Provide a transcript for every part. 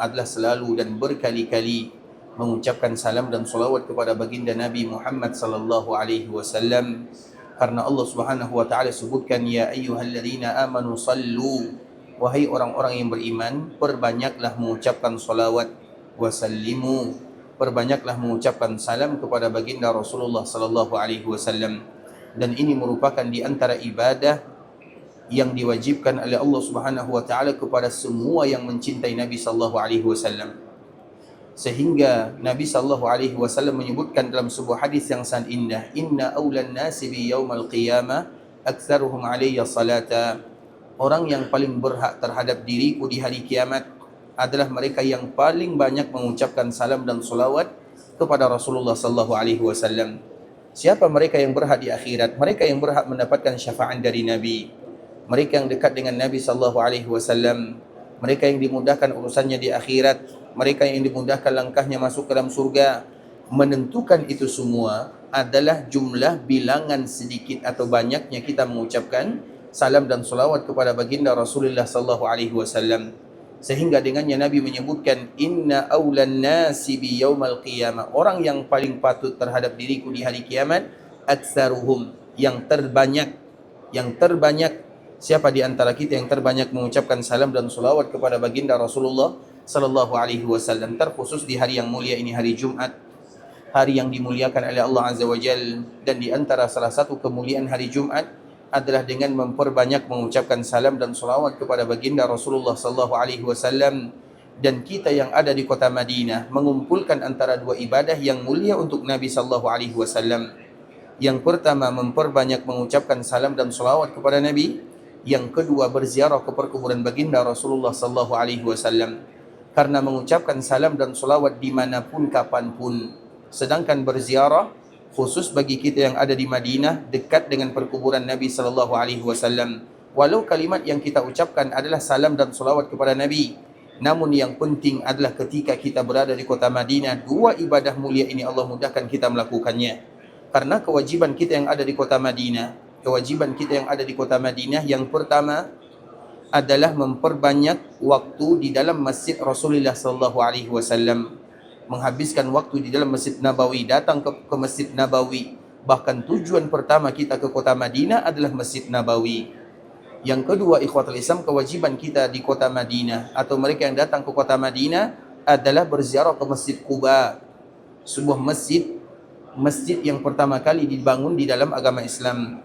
adalah selalu dan berkali-kali mengucapkan salam dan salawat kepada baginda Nabi Muhammad sallallahu alaihi wasallam, karena Allah Subhanahu wa taala sebutkan, ya ayyuhalladzina amanu sallu, wahai orang-orang yang beriman, perbanyaklah mengucapkan salawat, wasallimu, perbanyaklah mengucapkan salam kepada baginda Rasulullah sallallahu alaihi wasallam. Dan ini merupakan di antara ibadah yang diwajibkan oleh Allah Subhanahu wa taala kepada semua yang mencintai Nabi sallallahu alaihi wasallam. Sehingga Nabi sallallahu alaihi wasallam menyebutkan dalam sebuah hadis yang sangat indah, inna aulan nasi bi yaumal qiyamah aktsaruhum alayya salata. Orang yang paling berhak terhadap diriku di hari kiamat adalah mereka yang paling banyak mengucapkan salam dan salawat kepada Rasulullah sallallahu alaihi wasallam. Siapa mereka yang berhak di akhirat? Mereka yang berhak mendapatkan syafaat dari Nabi, mereka yang dekat dengan Nabi sallallahu alaihi wasallam, mereka yang dimudahkan urusannya di akhirat, mereka yang dimudahkan langkahnya masuk ke dalam surga. Menentukan itu semua adalah jumlah bilangan sedikit atau banyaknya kita mengucapkan salam dan salawat kepada baginda Rasulullah sallallahu alaihi wasallam. Sehingga dengannya Nabi menyebutkan, inna aulan nasi bi yaumal qiyamah, orang yang paling patut terhadap diriku di hari kiamat, aktsaruhum, yang terbanyak. Siapa di antara kita yang terbanyak mengucapkan salam dan salawat kepada baginda Rasulullah sallallahu alaihi wasallam, terkhusus di hari yang mulia ini, hari Jumat, hari yang dimuliakan oleh Allah Azza wa Jalla. Dan di antara salah satu kemuliaan hari Jumat adalah dengan memperbanyak mengucapkan salam dan salawat kepada baginda Rasulullah sallallahu alaihi wasallam. Dan kita yang ada di kota Madinah mengumpulkan antara dua ibadah yang mulia untuk Nabi sallallahu alaihi wasallam. Yang pertama, memperbanyak mengucapkan salam dan salawat kepada Nabi. Yang kedua, berziarah ke perkuburan baginda Rasulullah sallallahu alaihi wasallam. Karena mengucapkan salam dan salawat dimanapun kapanpun, sedangkan berziarah khusus bagi kita yang ada di Madinah dekat dengan perkuburan Nabi sallallahu alaihi wasallam. Walau kalimat yang kita ucapkan adalah salam dan salawat kepada Nabi, namun yang penting adalah ketika kita berada di kota Madinah, dua ibadah mulia ini Allah mudahkan kita melakukannya. Karena kewajiban kita yang ada di kota Madinah, yang pertama adalah memperbanyak waktu di dalam masjid Rasulullah sallallahu alaihi wasallam, menghabiskan waktu di dalam Masjid Nabawi, datang ke Masjid Nabawi. Bahkan tujuan pertama kita ke kota Madinah adalah Masjid Nabawi. Yang kedua, ikhwatul Islam, kewajiban kita di kota Madinah atau mereka yang datang ke kota Madinah adalah berziarah ke Masjid Quba, sebuah masjid yang pertama kali dibangun di dalam agama Islam.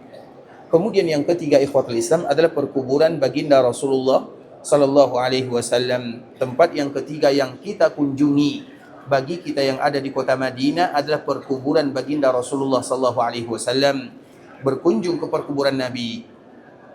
Kemudian yang ketiga, ikhwatul Islam, adalah perkuburan baginda Rasulullah sallallahu alaihi wasallam. Tempat yang ketiga yang kita kunjungi bagi kita yang ada di kota Madinah adalah perkuburan baginda Rasulullah sallallahu alaihi wasallam. Berkunjung ke perkuburan Nabi.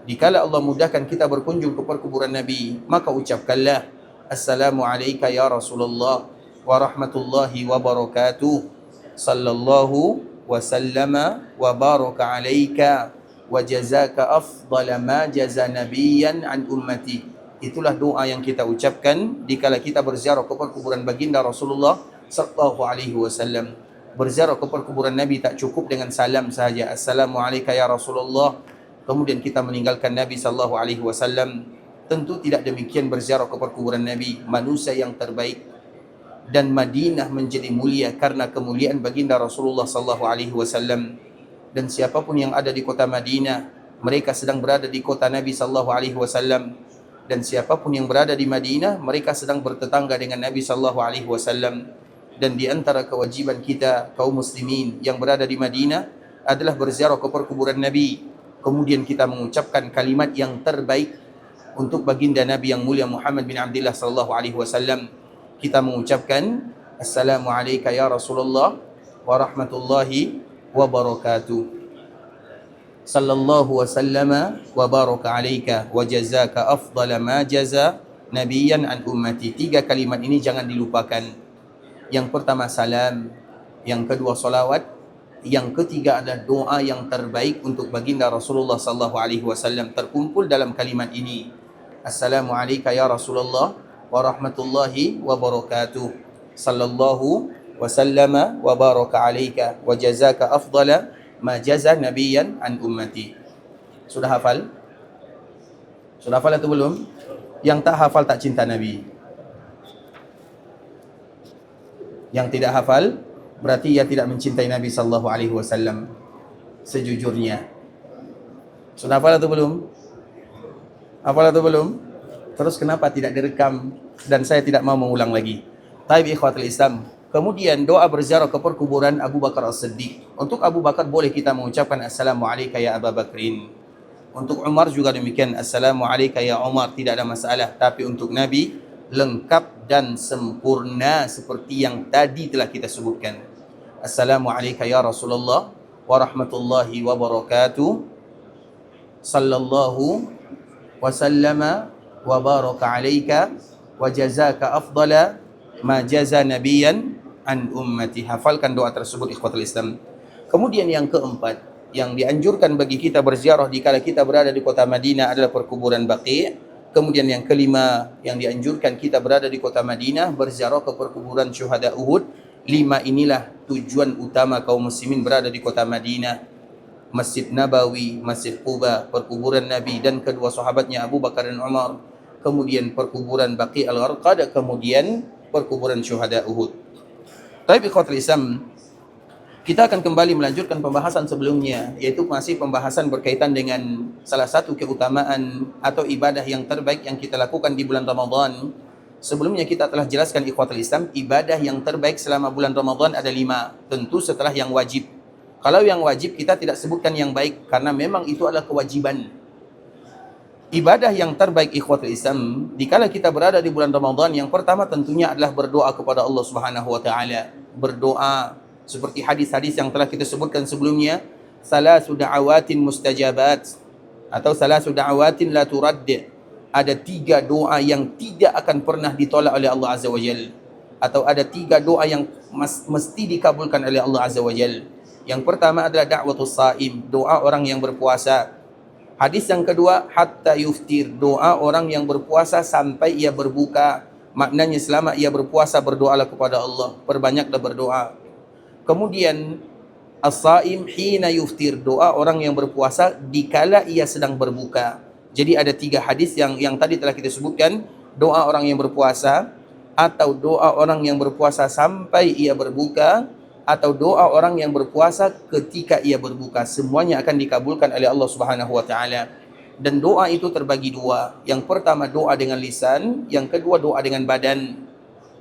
Dikala Allah mudahkan kita berkunjung ke perkuburan Nabi, maka ucapkanlah, assalamu alayka ya Rasulullah wa rahmatullahi wa barakatuh, sallallahu wa sallama wa baraka alayka wa jazaka afdala ma jaza nabiyan an ummati. Itulah doa yang kita ucapkan dikala kita berziarah ke perkuburan baginda Rasulullah sallallahu alaihi wasallam. Berziarah ke perkuburan Nabi tak cukup dengan salam saja, assalamu alayka ya Rasulullah, kemudian kita meninggalkan Nabi sallallahu alaihi wasallam. Tentu tidak demikian berziarah ke perkuburan Nabi, manusia yang terbaik. Dan Madinah menjadi mulia karena kemuliaan baginda Rasulullah sallallahu alaihi wasallam. Dan siapapun yang ada di kota Madinah, mereka sedang berada di kota Nabi sallallahu alaihi wasallam. Dan siapapun yang berada di Madinah, mereka sedang bertetangga dengan Nabi sallallahu alaihi wasallam. Dan di antara kewajiban kita kaum muslimin yang berada di Madinah adalah berziarah ke perkuburan Nabi. Kemudian kita mengucapkan kalimat yang terbaik untuk baginda Nabi yang mulia Muhammad bin Abdullah sallallahu alaihi wasallam. Kita mengucapkan, assalamu alayka ya Rasulullah wa rahmatullahi wa barakatuh, sallallahu wa sallama wa baraka alayka wa jazaka afdala ma jaza nabiyan an ummati. Tiga kalimat ini jangan dilupakan. Yang pertama salam, yang kedua salawat, yang ketiga adalah doa yang terbaik untuk baginda Rasulullah sallallahu alaihi wasallam. Terkumpul dalam kalimat ini, assalamu alayka ya Rasulullah wa rahmatullahi wa barakatuh, sallallahu wa sallama wa baraka alayka wa jazaka afdala ma jaza nabiyan an ummati. Sudah hafal? Sudah hafal atau belum? Yang tak hafal tak cinta Nabi. Yang tidak hafal berarti ia tidak mencintai Nabi sallallahu alaihi wasallam sejujurnya. Sudah hafal atau belum? Hafal atau belum? Terus kenapa tidak direkam dan saya tidak mau mengulang lagi? Taib ikhwatul Islam. Kemudian doa berziarah ke perkuburan Abu Bakar As-Siddiq. Untuk Abu Bakar boleh kita mengucapkan Assalamu alayka ya Abu Bakrin. Untuk Umar juga demikian, Assalamu alayka ya Umar, tidak ada masalah. Tapi untuk Nabi lengkap dan sempurna seperti yang tadi telah kita sebutkan. Assalamu alayka ya Rasulullah wa rahmatullahi wa barakatuh. Sallallahu wa sallama wa baraka alayka wa jazaka afdala ma jaza nabiyan an ummati. Hafalkan doa tersebut ikhwatul Islam. Kemudian yang keempat, yang dianjurkan bagi kita berziarah dikala kita berada di kota Madinah adalah perkuburan Baqi'. Kemudian yang kelima, yang dianjurkan kita berada di kota Madinah berziarah ke perkuburan syuhada Uhud. 5 inilah tujuan utama kaum muslimin berada di kota Madinah. Masjid Nabawi, Masjid Quba, perkuburan Nabi dan kedua sahabatnya Abu Bakar dan Umar. Kemudian perkuburan Baqi' al-Gharqad, kemudian perkuburan syuhada Uhud. Tapi ikhwatul Islam, kita akan kembali melanjutkan pembahasan sebelumnya, yaitu masih pembahasan berkaitan dengan salah satu keutamaan atau ibadah yang terbaik yang kita lakukan di bulan Ramadan. Sebelumnya kita telah jelaskan ikhwatul Islam, ibadah yang terbaik selama bulan Ramadan ada 5, tentu setelah yang wajib. Kalau yang wajib kita tidak sebutkan yang baik karena memang itu adalah kewajiban. Ibadah yang terbaik ikhwatul Islam dikala kita berada di bulan Ramadan, yang pertama tentunya adalah berdoa kepada Allah Subhanahu wa taala. Berdoa seperti hadis-hadis yang telah kita sebutkan sebelumnya, salasu da'awatin mustajabat atau salasu da'awatin la turadd. Ada 3 doa yang tidak akan pernah ditolak oleh Allah Azza wa Jalla, atau ada 3 doa yang mesti dikabulkan oleh Allah Azza wa Jalla. Yang pertama adalah da'watus saim, doa orang yang berpuasa. Hadis yang kedua, hatta yuftir, doa orang yang berpuasa sampai ia berbuka. Maknanya selama ia berpuasa berdoalah kepada Allah, perbanyaklah berdoa. Kemudian as-saim hina yuftir, doa orang yang berpuasa dikala ia sedang berbuka. Jadi ada 3 hadis yang tadi telah kita sebutkan, doa orang yang berpuasa, atau doa orang yang berpuasa sampai ia berbuka, atau doa orang yang berpuasa ketika ia berbuka. Semuanya akan dikabulkan oleh Allah Subhanahu wa taala. Dan doa itu terbagi 2. Yang pertama doa dengan lisan, yang kedua doa dengan badan.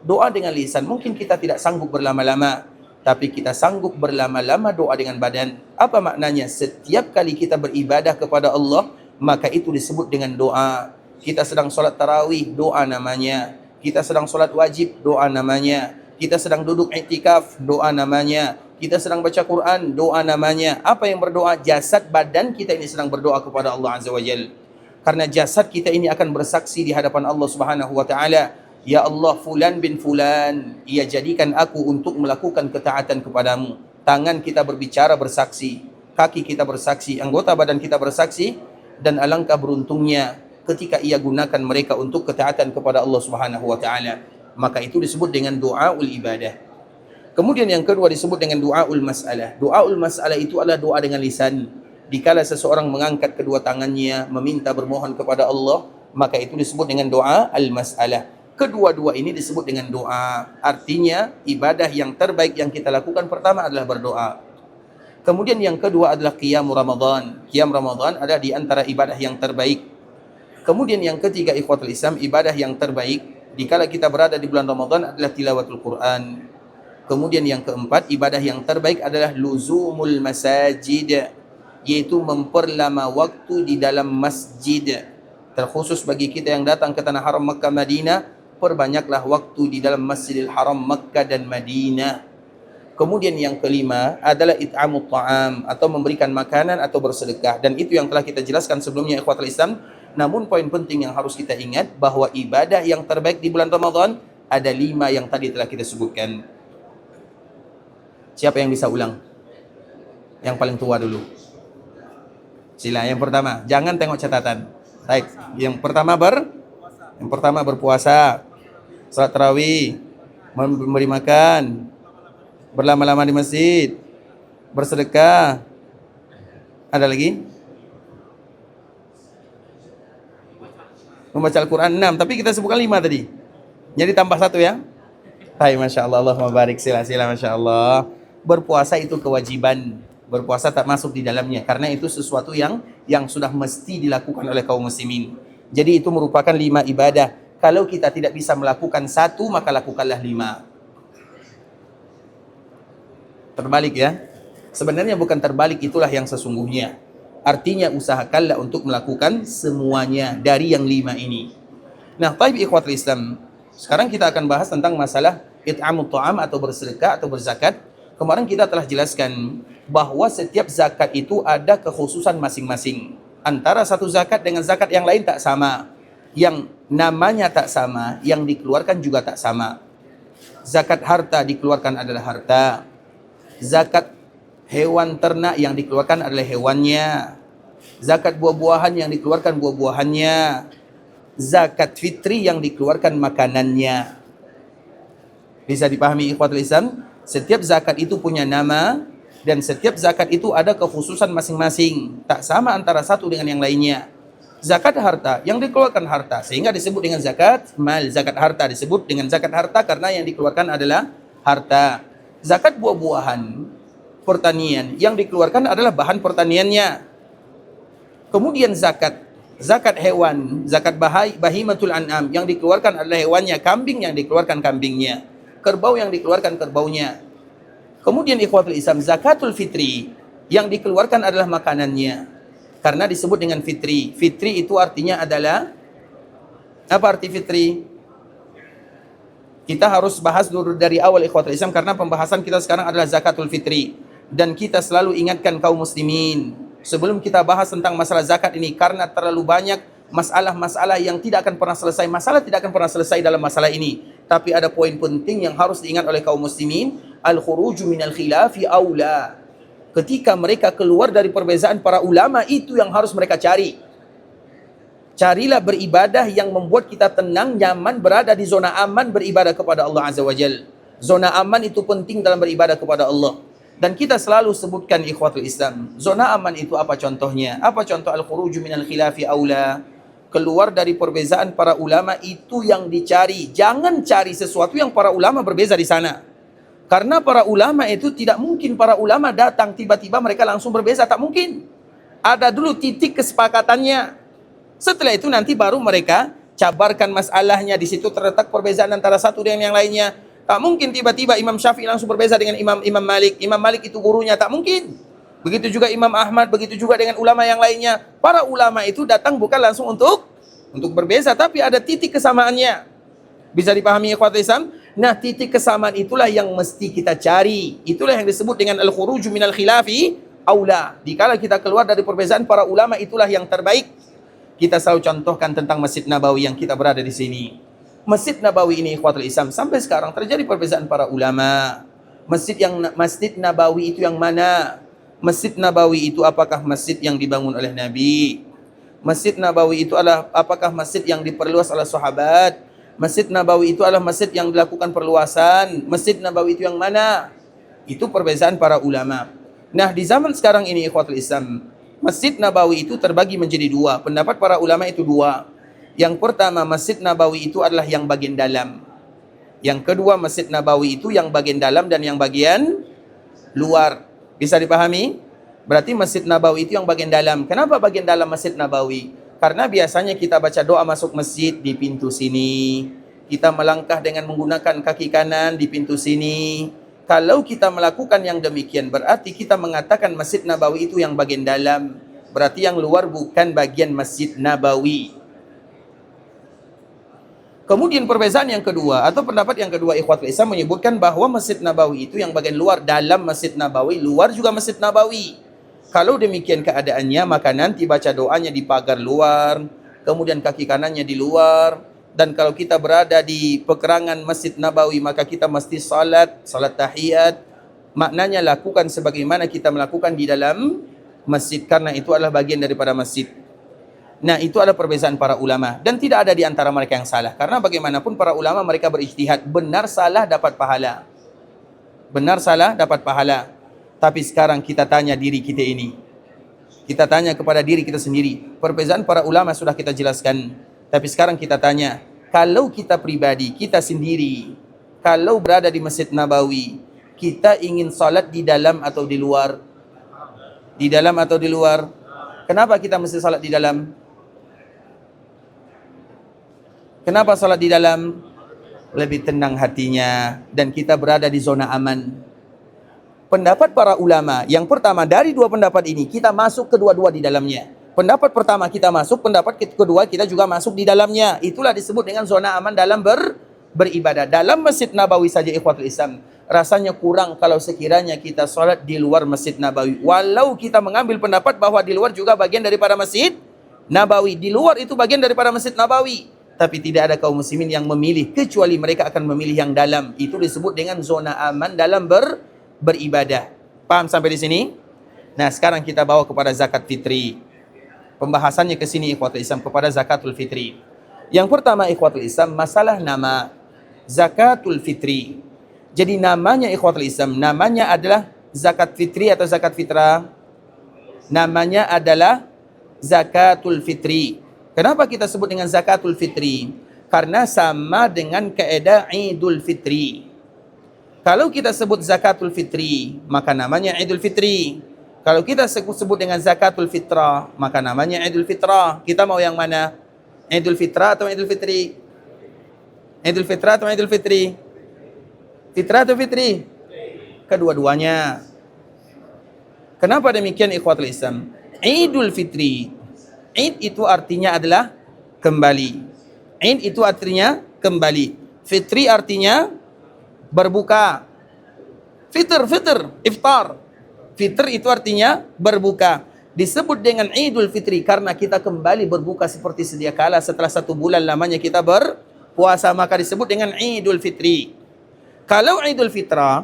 Doa dengan lisan mungkin kita tidak sanggup berlama-lama, tapi kita sanggup berlama-lama doa dengan badan. Apa maknanya? Setiap kali kita beribadah kepada Allah, maka itu disebut dengan doa. Kita sedang solat tarawih, doa namanya. Kita sedang solat wajib, doa namanya. Kita sedang duduk iktikaf, doa namanya. Kita sedang baca Quran, doa namanya. Apa yang berdoa? Jasad badan kita ini sedang berdoa kepada Allah Azza wa Jalla. Karena jasad kita ini akan bersaksi di hadapan Allah Subhanahu wa taala, ya Allah, fulan bin fulan, ia jadikan aku untuk melakukan ketaatan kepadamu. Tangan kita berbicara bersaksi, kaki kita bersaksi, anggota badan kita bersaksi, dan alangkah beruntungnya ketika ia gunakan mereka untuk ketaatan kepada Allah Subhanahu wa taala. Maka itu disebut dengan doaul ibadah. Kemudian yang kedua disebut dengan doaul mas'alah. Doaul mas'alah itu adalah doa dengan lisan. Dikala seseorang mengangkat kedua tangannya meminta bermohon kepada Allah, maka itu disebut dengan doa al-mas'alah. Kedua-dua ini disebut dengan doa. Artinya ibadah yang terbaik yang kita lakukan pertama adalah berdoa. Kemudian yang kedua adalah qiyam Ramadan. Qiyam Ramadan adalah di antara ibadah yang terbaik. Kemudian yang ketiga ikhwatul Islam, ibadah yang terbaik dikala kita berada di bulan Ramadan adalah tilawatul Quran. Kemudian yang keempat, ibadah yang terbaik adalah luzumul masajid, yaitu memperlama waktu di dalam masjid. Terkhusus bagi kita yang datang ke tanah haram Makkah Madinah, perbanyaklah waktu di dalam Masjidil Haram Makkah dan Madinah. Kemudian yang kelima adalah it'amut ta'am, atau memberikan makanan atau bersedekah. Dan itu yang telah kita jelaskan sebelumnya ikhwatul Islam. Namun poin penting yang harus kita ingat bahwa ibadah yang terbaik di bulan Ramadan ada 5 yang tadi telah kita sebutkan. Siapa yang bisa ulang? Yang paling tua dulu. Sila yang pertama, jangan tengok catatan. Baik, yang pertama berpuasa, salat tarawih, memberi makan, berlama-lama di masjid, bersedekah. Ada lagi? Membaca Al-Quran 6, tapi kita sebutkan 5 tadi. Jadi tambah 1 ya. Hai, Masya Allah, Allahumma barik, sila-sila, Masya Allah. Berpuasa itu kewajiban. Berpuasa tak masuk di dalamnya. Karena itu sesuatu yang sudah mesti dilakukan oleh kaum muslimin. Jadi itu merupakan 5 ibadah. Kalau kita tidak bisa melakukan 1, maka lakukanlah 5. Terbalik ya. Sebenarnya bukan terbalik, itulah yang sesungguhnya. Artinya usahakanlah untuk melakukan semuanya dari yang 5 ini. Nah, taib ikhwatul Islam. Sekarang kita akan bahas tentang masalah it'amut ta'am atau bersedekah atau berzakat. Kemarin kita telah jelaskan bahwa setiap zakat itu ada kekhususan masing-masing. Antara satu zakat dengan zakat yang lain tak sama. Yang namanya tak sama, yang dikeluarkan juga tak sama. Zakat harta dikeluarkan adalah harta. Zakat hewan ternak yang dikeluarkan adalah hewannya. Zakat buah-buahan yang dikeluarkan buah-buahannya. Zakat fitri yang dikeluarkan makanannya. Bisa dipahami ikhwatul Islam? Setiap zakat itu punya nama dan setiap zakat itu ada kekhususan masing-masing. Tak sama antara satu dengan yang lainnya. Zakat harta yang dikeluarkan harta sehingga disebut dengan zakat mal. Zakat harta disebut dengan zakat harta karena yang dikeluarkan adalah harta. Zakat buah-buahan pertanian yang dikeluarkan adalah bahan pertaniannya. Kemudian zakat hewan, zakat bahimatul an'am yang dikeluarkan adalah hewannya, kambing yang dikeluarkan kambingnya, kerbau yang dikeluarkan kerbaunya. Kemudian ikhwatul Islam, zakatul fitri yang dikeluarkan adalah makanannya. Karena disebut dengan fitri. Fitri itu artinya adalah apa arti fitri? Kita harus bahas dulu dari awal ikhwatul Islam karena pembahasan kita sekarang adalah zakatul fitri. Dan kita selalu ingatkan kaum muslimin sebelum kita bahas tentang masalah zakat ini karena terlalu banyak masalah-masalah yang tidak akan pernah selesai. Masalah tidak akan pernah selesai dalam masalah ini. Tapi ada poin penting yang harus diingat oleh kaum muslimin. Al-khuruju minal khilafi aula. Ketika mereka keluar dari perbezaan para ulama, itu yang harus mereka cari. Carilah beribadah yang membuat kita tenang, nyaman, berada di zona aman beribadah kepada Allah Azza wa Jal. Zona aman itu penting dalam beribadah kepada Allah. Dan kita selalu sebutkan ikhwatul Islam. Zona aman itu apa contohnya? Apa contoh al-khuruju minal khilafi aula? Keluar dari perbezaan para ulama itu yang dicari. Jangan cari sesuatu yang para ulama berbeza di sana. Karena para ulama itu tidak mungkin para ulama datang tiba-tiba mereka langsung berbeza. Tak mungkin. Ada dulu titik kesepakatannya. Setelah itu nanti baru mereka cabarkan masalahnya. Di situ terletak perbezaan antara satu dengan yang lainnya. Tak mungkin tiba-tiba Imam Syafi'i langsung berbeza dengan Imam Malik. Imam Malik itu gurunya, tak mungkin. Begitu juga Imam Ahmad, begitu juga dengan ulama yang lainnya. Para ulama itu datang bukan langsung untuk berbeza, tapi ada titik kesamaannya. Bisa dipahami ikhwatul Islam? Nah, titik kesamaan itulah yang mesti kita cari. Itulah yang disebut dengan al-khuruju minal khilafi aula. Dikala kita keluar dari perbezaan para ulama, itulah yang terbaik. Kita selalu contohkan tentang Masjid Nabawi yang kita berada di sini. Masjid Nabawi ini ikhwatul Islam sampai sekarang terjadi perbezaan para ulama. Masjid Nabawi itu yang mana? Masjid Nabawi itu apakah masjid yang dibangun oleh Nabi? Masjid Nabawi itu adalah apakah masjid yang diperluas oleh sahabat? Masjid Nabawi itu adalah masjid yang dilakukan perluasan. Masjid Nabawi itu yang mana? Itu perbezaan para ulama. Nah, di zaman sekarang ini ikhwatul Islam, Masjid Nabawi itu terbagi menjadi 2. Pendapat para ulama itu 2. Yang pertama, Masjid Nabawi itu adalah yang bagian dalam. Yang kedua, Masjid Nabawi itu yang bagian dalam dan yang bagian luar. Bisa dipahami? Berarti Masjid Nabawi itu yang bagian dalam. Kenapa bagian dalam Masjid Nabawi? Karena biasanya kita baca doa masuk masjid di pintu sini. Kita melangkah dengan menggunakan kaki kanan di pintu sini. Kalau kita melakukan yang demikian, berarti kita mengatakan Masjid Nabawi itu yang bagian dalam. Berarti yang luar bukan bagian Masjid Nabawi. Kemudian perbezaan yang kedua, atau pendapat yang kedua ikhwatul Islam menyebutkan bahwa Masjid Nabawi itu yang bagian luar, dalam Masjid Nabawi, luar juga Masjid Nabawi. Kalau demikian keadaannya, maka nanti baca doanya di pagar luar, kemudian kaki kanannya di luar. Dan kalau kita berada di pekerangan Masjid Nabawi, maka kita mesti salat tahiyat. Maknanya lakukan sebagaimana kita melakukan di dalam masjid, karena itu adalah bagian daripada masjid. Nah, itu adalah perbezaan para ulama. Dan tidak ada di antara mereka yang salah. Karena bagaimanapun para ulama mereka berijtihad. Benar salah dapat pahala. Benar salah dapat pahala. Tapi sekarang kita tanya diri kita ini. Kita tanya kepada diri kita sendiri. Perbezaan para ulama sudah kita jelaskan. Tapi sekarang kita tanya, kalau kita pribadi, kita sendiri, kalau berada di Masjid Nabawi, kita ingin salat di dalam atau di luar? Di dalam atau di luar? Kenapa kita mesti salat di dalam? Kenapa salat di dalam? Lebih tenang hatinya dan kita berada di zona aman. Pendapat para ulama, yang pertama dari dua pendapat ini, kita masuk kedua-dua di dalamnya. Pendapat pertama kita masuk, pendapat kedua kita juga masuk di dalamnya. Itulah disebut dengan zona aman dalam beribadah. Dalam Masjid Nabawi saja ikhwatul Islam, rasanya kurang kalau sekiranya kita sholat di luar Masjid Nabawi. Walau kita mengambil pendapat bahwa di luar juga bagian daripada Masjid Nabawi. Di luar itu bagian daripada Masjid Nabawi. Tapi tidak ada kaum muslimin yang memilih, kecuali mereka akan memilih yang dalam. Itu disebut dengan zona aman dalam beribadah. Paham sampai di sini? Nah, sekarang kita bawa kepada zakat fitri. Pembahasannya ke sini ikhwatul Islam, kepada zakatul fitri. Yang pertama ikhwatul Islam, masalah nama zakatul fitri. Jadi namanya ikhwatul Islam, namanya adalah zakat fitri atau zakat fitrah? Namanya adalah zakatul fitri. Kenapa kita sebut dengan zakatul fitri? Karena sama dengan kaedah Idul Fitri. Kalau kita sebut zakatul fitri, maka namanya Idul Fitri. Kalau kita sebut dengan zakatul fitrah, maka namanya Idul Fitrah. Kita mau yang mana? Idul Fitrah atau Idul Fitri? Idul Fitrah atau Idul Fitri? Fitrah atau Fitri? Kedua-duanya. Kenapa demikian ikhwatul Islam? Idul Fitri. Id itu artinya adalah kembali. Id itu artinya kembali. Fitri artinya berbuka. Fitr, iftar. Fitr itu artinya berbuka. Disebut dengan Idul Fitri karena kita kembali berbuka seperti sedia kala setelah 1 bulan lamanya kita berpuasa, maka disebut dengan Idul Fitri. Kalau Idul Fitrah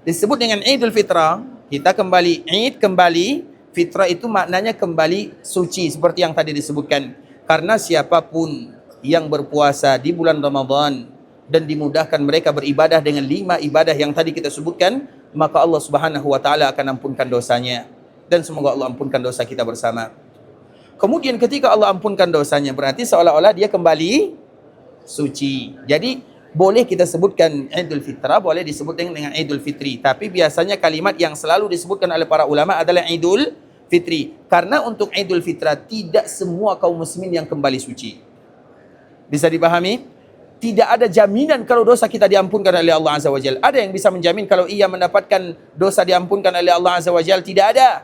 disebut dengan Idul Fitrah, kita kembali Id, kembali Fitrah itu maknanya kembali suci seperti yang tadi disebutkan. Karena siapapun yang berpuasa di bulan Ramadan dan dimudahkan mereka beribadah dengan 5 ibadah yang tadi kita sebutkan, maka Allah Subhanahu wa taala akan ampunkan dosanya. Dan semoga Allah ampunkan dosa kita bersama. Kemudian ketika Allah ampunkan dosanya, berarti seolah-olah dia kembali suci. Jadi boleh kita sebutkan Idul Fitrah, boleh disebut dengan Idul Fitri. Tapi biasanya kalimat yang selalu disebutkan oleh para ulama adalah Idul Fitri. Karena untuk Idul Fitrah tidak semua kaum muslimin yang kembali suci. Bisa dipahami? Tidak ada jaminan kalau dosa kita diampunkan oleh Allah Azza wa Jalla. Ada yang bisa menjamin kalau ia mendapatkan dosa diampunkan oleh Allah Azza wa Jalla? Tidak ada.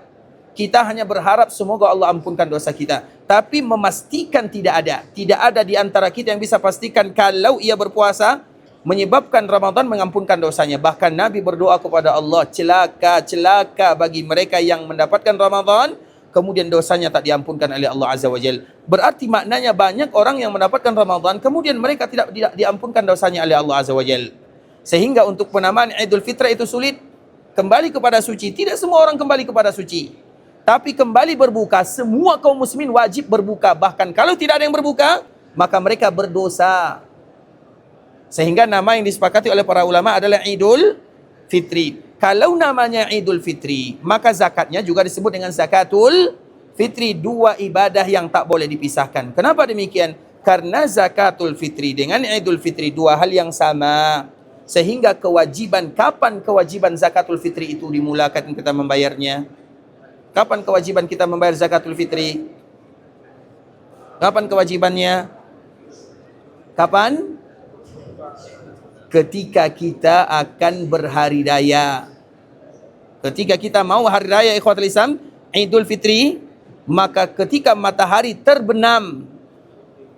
Kita hanya berharap semoga Allah ampunkan dosa kita. Tapi memastikan tidak ada. Tidak ada di antara kita yang bisa pastikan kalau ia berpuasa menyebabkan Ramadan mengampunkan dosanya. Bahkan Nabi berdoa kepada Allah, celaka bagi mereka yang mendapatkan Ramadan kemudian dosanya tak diampunkan oleh Allah Azza wa Jalla. Berarti maknanya banyak orang yang mendapatkan Ramadan kemudian mereka tidak diampunkan dosanya oleh Allah Azza wa Jalla. Sehingga untuk penamaan Idul Fitrah itu sulit. Kembali kepada suci, tidak semua orang kembali kepada suci. Tapi kembali berbuka, semua kaum muslimin wajib berbuka. Bahkan kalau tidak ada yang berbuka, maka mereka berdosa. Sehingga nama yang disepakati oleh para ulama adalah Idul Fitri. Kalau namanya Idul Fitri, maka zakatnya juga disebut dengan zakatul fitri. 2 ibadah yang tak boleh dipisahkan. Kenapa demikian? Karena zakatul fitri dengan Idul Fitri 2 hal yang sama. Sehingga kewajiban, kapan kewajiban zakatul fitri itu dimulakan kita membayarnya? Kapan kewajiban kita membayar zakatul fitri? Kapan kewajibannya? Kapan? Ketika kita akan berhari raya. Ketika kita mau hari raya ikhwatul Islam, Idul Fitri, maka ketika matahari terbenam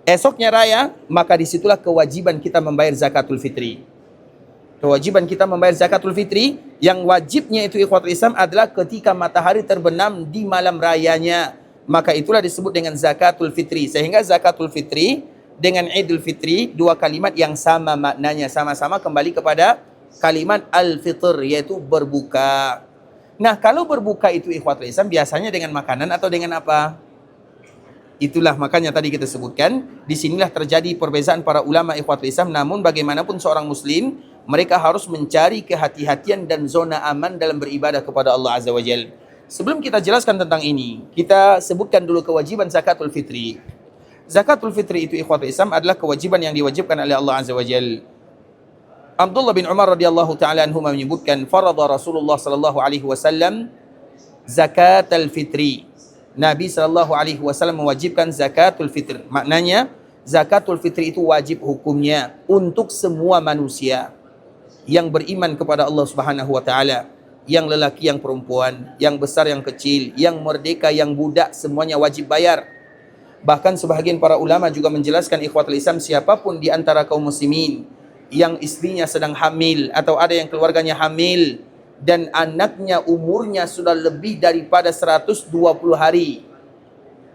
esoknya raya, maka disitulah kewajiban kita membayar zakatul fitri. Kewajiban kita membayar zakatul fitri, yang wajibnya itu ikhwatul Islam adalah ketika matahari terbenam di malam rayanya. Maka itulah disebut dengan zakatul fitri. Sehingga zakatul fitri dengan Idul Fitri 2 kalimat yang sama maknanya, sama-sama kembali kepada kalimat al-fitr, yaitu berbuka. Nah, kalau berbuka itu ikhwatul Islam biasanya dengan makanan atau dengan apa? Itulah makanya tadi kita sebutkan, disinilah terjadi perbezaan para ulama ikhwatul Islam. Namun bagaimanapun seorang muslim, mereka harus mencari kehati-hatian dan zona aman dalam beribadah kepada Allah Azza wa Jalla. Sebelum kita jelaskan tentang ini, kita sebutkan dulu kewajiban zakatul fitri. Zakatul fitri itu ikhwatul Islam adalah kewajiban yang diwajibkan oleh Allah Azza wa Jalla. Abdullah bin Umar radhiyallahu taala anhuma menyebutkan, farada Rasulullah sallallahu alaihi wasallam zakatul fitri. Nabi sallallahu alaihi wasallam mewajibkan zakatul fitr. Maknanya zakatul fitri itu wajib hukumnya untuk semua manusia yang beriman kepada Allah Subhanahu wa taala, yang lelaki yang perempuan, yang besar yang kecil, yang merdeka yang budak, semuanya wajib bayar. Bahkan sebahagian para ulama juga menjelaskan, ikhwatul Islam, siapapun di antara kaum muslimin yang istrinya sedang hamil atau ada yang keluarganya hamil dan anaknya umurnya sudah lebih daripada 120 hari.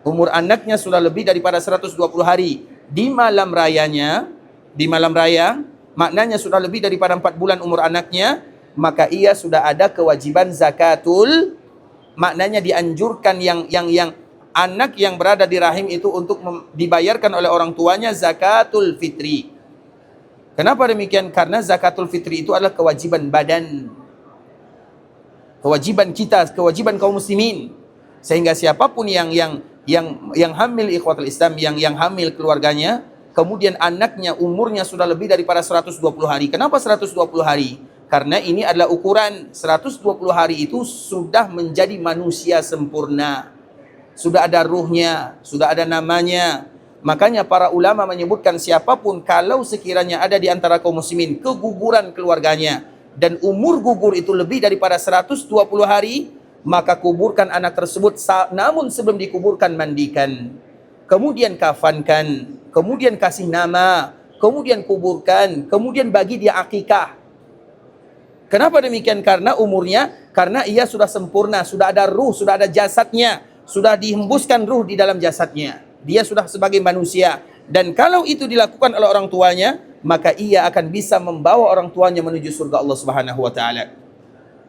Umur anaknya sudah lebih daripada 120 hari di malam rayanya, di malam raya, maknanya sudah lebih daripada 4 bulan umur anaknya, maka ia sudah ada kewajiban zakatul. Maknanya dianjurkan yang anak yang berada di rahim itu untuk dibayarkan oleh orang tuanya zakatul fitri. Kenapa demikian? Karena zakatul fitri itu adalah kewajiban badan, kewajiban kita, kewajiban kaum muslimin. Sehingga siapapun yang hamil, ikhwatul Islam, yang hamil keluarganya, kemudian anaknya umurnya sudah lebih daripada 120 hari. Kenapa 120 hari? Karena ini adalah ukuran 120 hari itu sudah menjadi manusia sempurna. Sudah ada ruhnya, sudah ada namanya. Makanya para ulama menyebutkan siapapun kalau sekiranya ada di antara kaum muslimin keguguran keluarganya dan umur gugur itu lebih daripada 120 hari, maka kuburkan anak tersebut, namun sebelum dikuburkan mandikan, kemudian kafankan, kemudian kasih nama, kemudian kuburkan, kemudian bagi dia akikah. Kenapa demikian? Karena umurnya, karena ia sudah sempurna, sudah ada ruh, sudah ada jasadnya, sudah dihembuskan ruh di dalam jasadnya. Dia sudah sebagai manusia. Dan kalau itu dilakukan oleh orang tuanya, maka ia akan bisa membawa orang tuanya menuju surga Allah Subhanahu wa taala.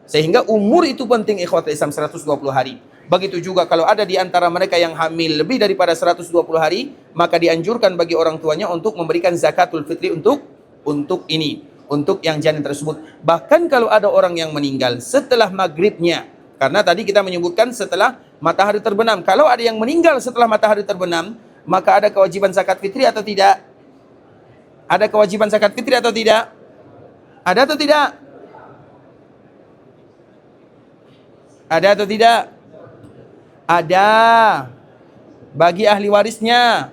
Sehingga umur itu penting, ikhwatul Islam, 120 hari. Begitu juga kalau ada di antara mereka yang hamil lebih daripada 120 hari, maka dianjurkan bagi orang tuanya untuk memberikan zakatul fitri untuk ini, untuk yang janin tersebut. Bahkan kalau ada orang yang meninggal setelah maghribnya, karena tadi kita menyebutkan setelah matahari terbenam. Kalau ada yang meninggal setelah matahari terbenam, maka ada kewajiban zakat fitri atau tidak? Ada kewajiban zakat fitri atau tidak? Ada atau tidak? Ada atau tidak? Ada. Bagi ahli warisnya.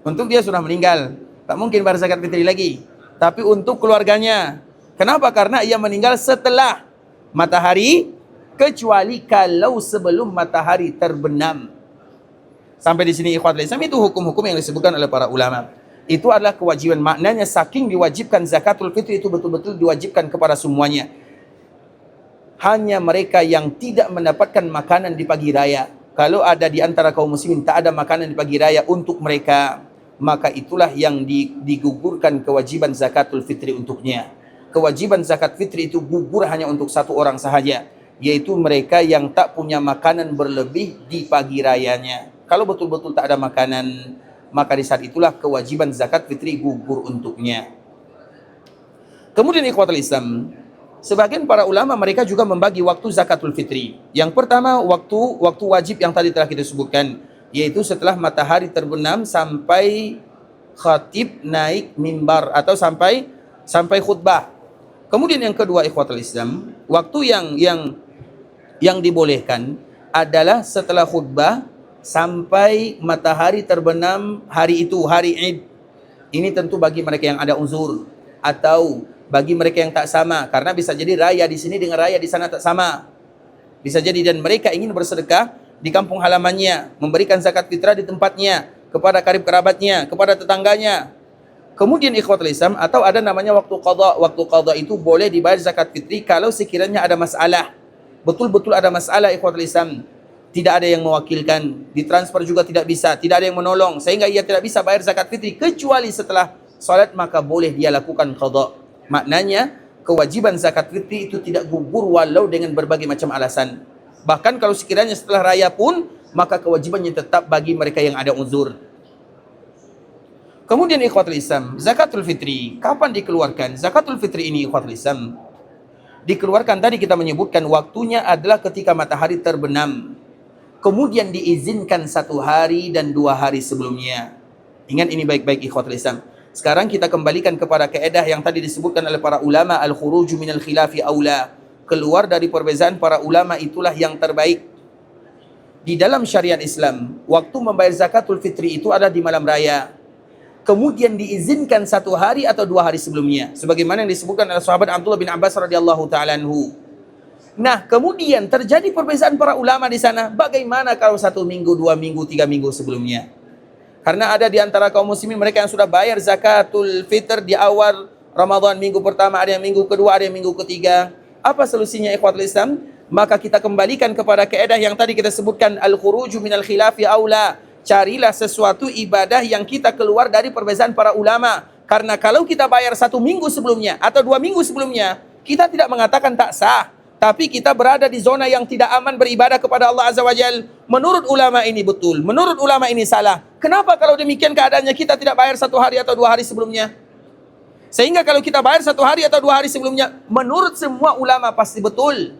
Untuk dia sudah meninggal, tak mungkin bayar zakat fitri lagi. Tapi untuk keluarganya. Kenapa? Karena ia meninggal setelah matahari, kecuali kalau sebelum matahari terbenam. Sampai di sini ikhwatul Islam, itu hukum-hukum yang disebutkan oleh para ulama. Itu adalah kewajiban. Maknanya saking diwajibkan zakatul fitri itu betul-betul diwajibkan kepada semuanya. Hanya mereka yang tidak mendapatkan makanan di pagi raya. Kalau ada di antara kaum muslimin tak ada makanan di pagi raya untuk mereka, maka itulah yang digugurkan kewajiban zakatul fitri untuknya. Kewajiban zakat fitri itu gugur hanya untuk satu orang sahaja, yaitu mereka yang tak punya makanan berlebih di pagi rayanya. Kalau betul-betul tak ada makanan, maka di saat itulah kewajiban zakat fitri gugur untuknya. Kemudian ikhwatul Islam, sebagian para ulama mereka juga membagi waktu zakatul fitri. Yang pertama, waktu wajib yang tadi telah kita sebutkan, yaitu setelah matahari terbenam sampai khatib naik mimbar atau sampai khutbah. Kemudian yang kedua, ikhwatul Islam, waktu yang dibolehkan adalah setelah khutbah sampai matahari terbenam hari itu, hari Id. Ini tentu bagi mereka yang ada uzur atau bagi mereka yang tak sama, karena bisa jadi raya di sini dengan raya di sana tak sama. Bisa jadi dan mereka ingin bersedekah di kampung halamannya, memberikan zakat fitrah di tempatnya, kepada karib kerabatnya, kepada tetangganya. Kemudian ikhwatul Islam, atau ada namanya waktu qadha. Waktu qadha itu boleh dibayar zakat fitri kalau sekiranya ada masalah. Betul-betul ada masalah, ikhwatul Islam. Tidak ada yang mewakilkan, ditransfer juga tidak bisa, tidak ada yang menolong, sehingga ia tidak bisa bayar zakat fitri kecuali setelah salat, maka boleh dia lakukan qadha. Maknanya kewajiban zakat fitri itu tidak gugur walau dengan berbagai macam alasan. Bahkan kalau sekiranya setelah raya pun, maka kewajibannya tetap bagi mereka yang ada uzur. Kemudian ikhwatul Islam, zakatul fitri kapan dikeluarkan? Zakatul fitri ini ikhwatul Islam dikeluarkan, tadi kita menyebutkan waktunya adalah ketika matahari terbenam. Kemudian diizinkan 1 hari dan 2 hari sebelumnya. Ingat ini baik-baik ikhwatul Islam. Sekarang kita kembalikan kepada kaedah yang tadi disebutkan oleh para ulama, al-khuruju minal khilafi aula. Keluar dari perbezaan para ulama itulah yang terbaik. Di dalam syariat Islam, waktu membayar zakatul fitri itu ada di malam raya. Kemudian diizinkan 1 hari atau 2 hari sebelumnya, sebagaimana yang disebutkan oleh sahabat Abdullah bin Abbas radhiyallahu taala anhu. Nah, kemudian terjadi perbezaan para ulama di sana. Bagaimana kalau 1 minggu, 2 minggu, 3 minggu sebelumnya? Karena ada di antara kaum muslimin mereka yang sudah bayar zakatul fitr di awal Ramadan, minggu pertama, ada yang minggu kedua, ada yang minggu ketiga. Apa solusinya ikhwatul Islam? Maka kita kembalikan kepada kaedah yang tadi kita sebutkan, al-khuruju minal khilafi aula. Carilah sesuatu ibadah yang kita keluar dari perbezaan para ulama. Karena kalau kita bayar 1 minggu sebelumnya atau 2 minggu sebelumnya, kita tidak mengatakan tak sah, tapi kita berada di zona yang tidak aman beribadah kepada Allah Azza wa Jal. Menurut ulama ini betul, menurut ulama ini salah. Kenapa kalau demikian keadaannya kita tidak bayar 1 hari atau 2 hari sebelumnya? Sehingga kalau kita bayar 1 hari atau 2 hari sebelumnya, menurut semua ulama pasti betul.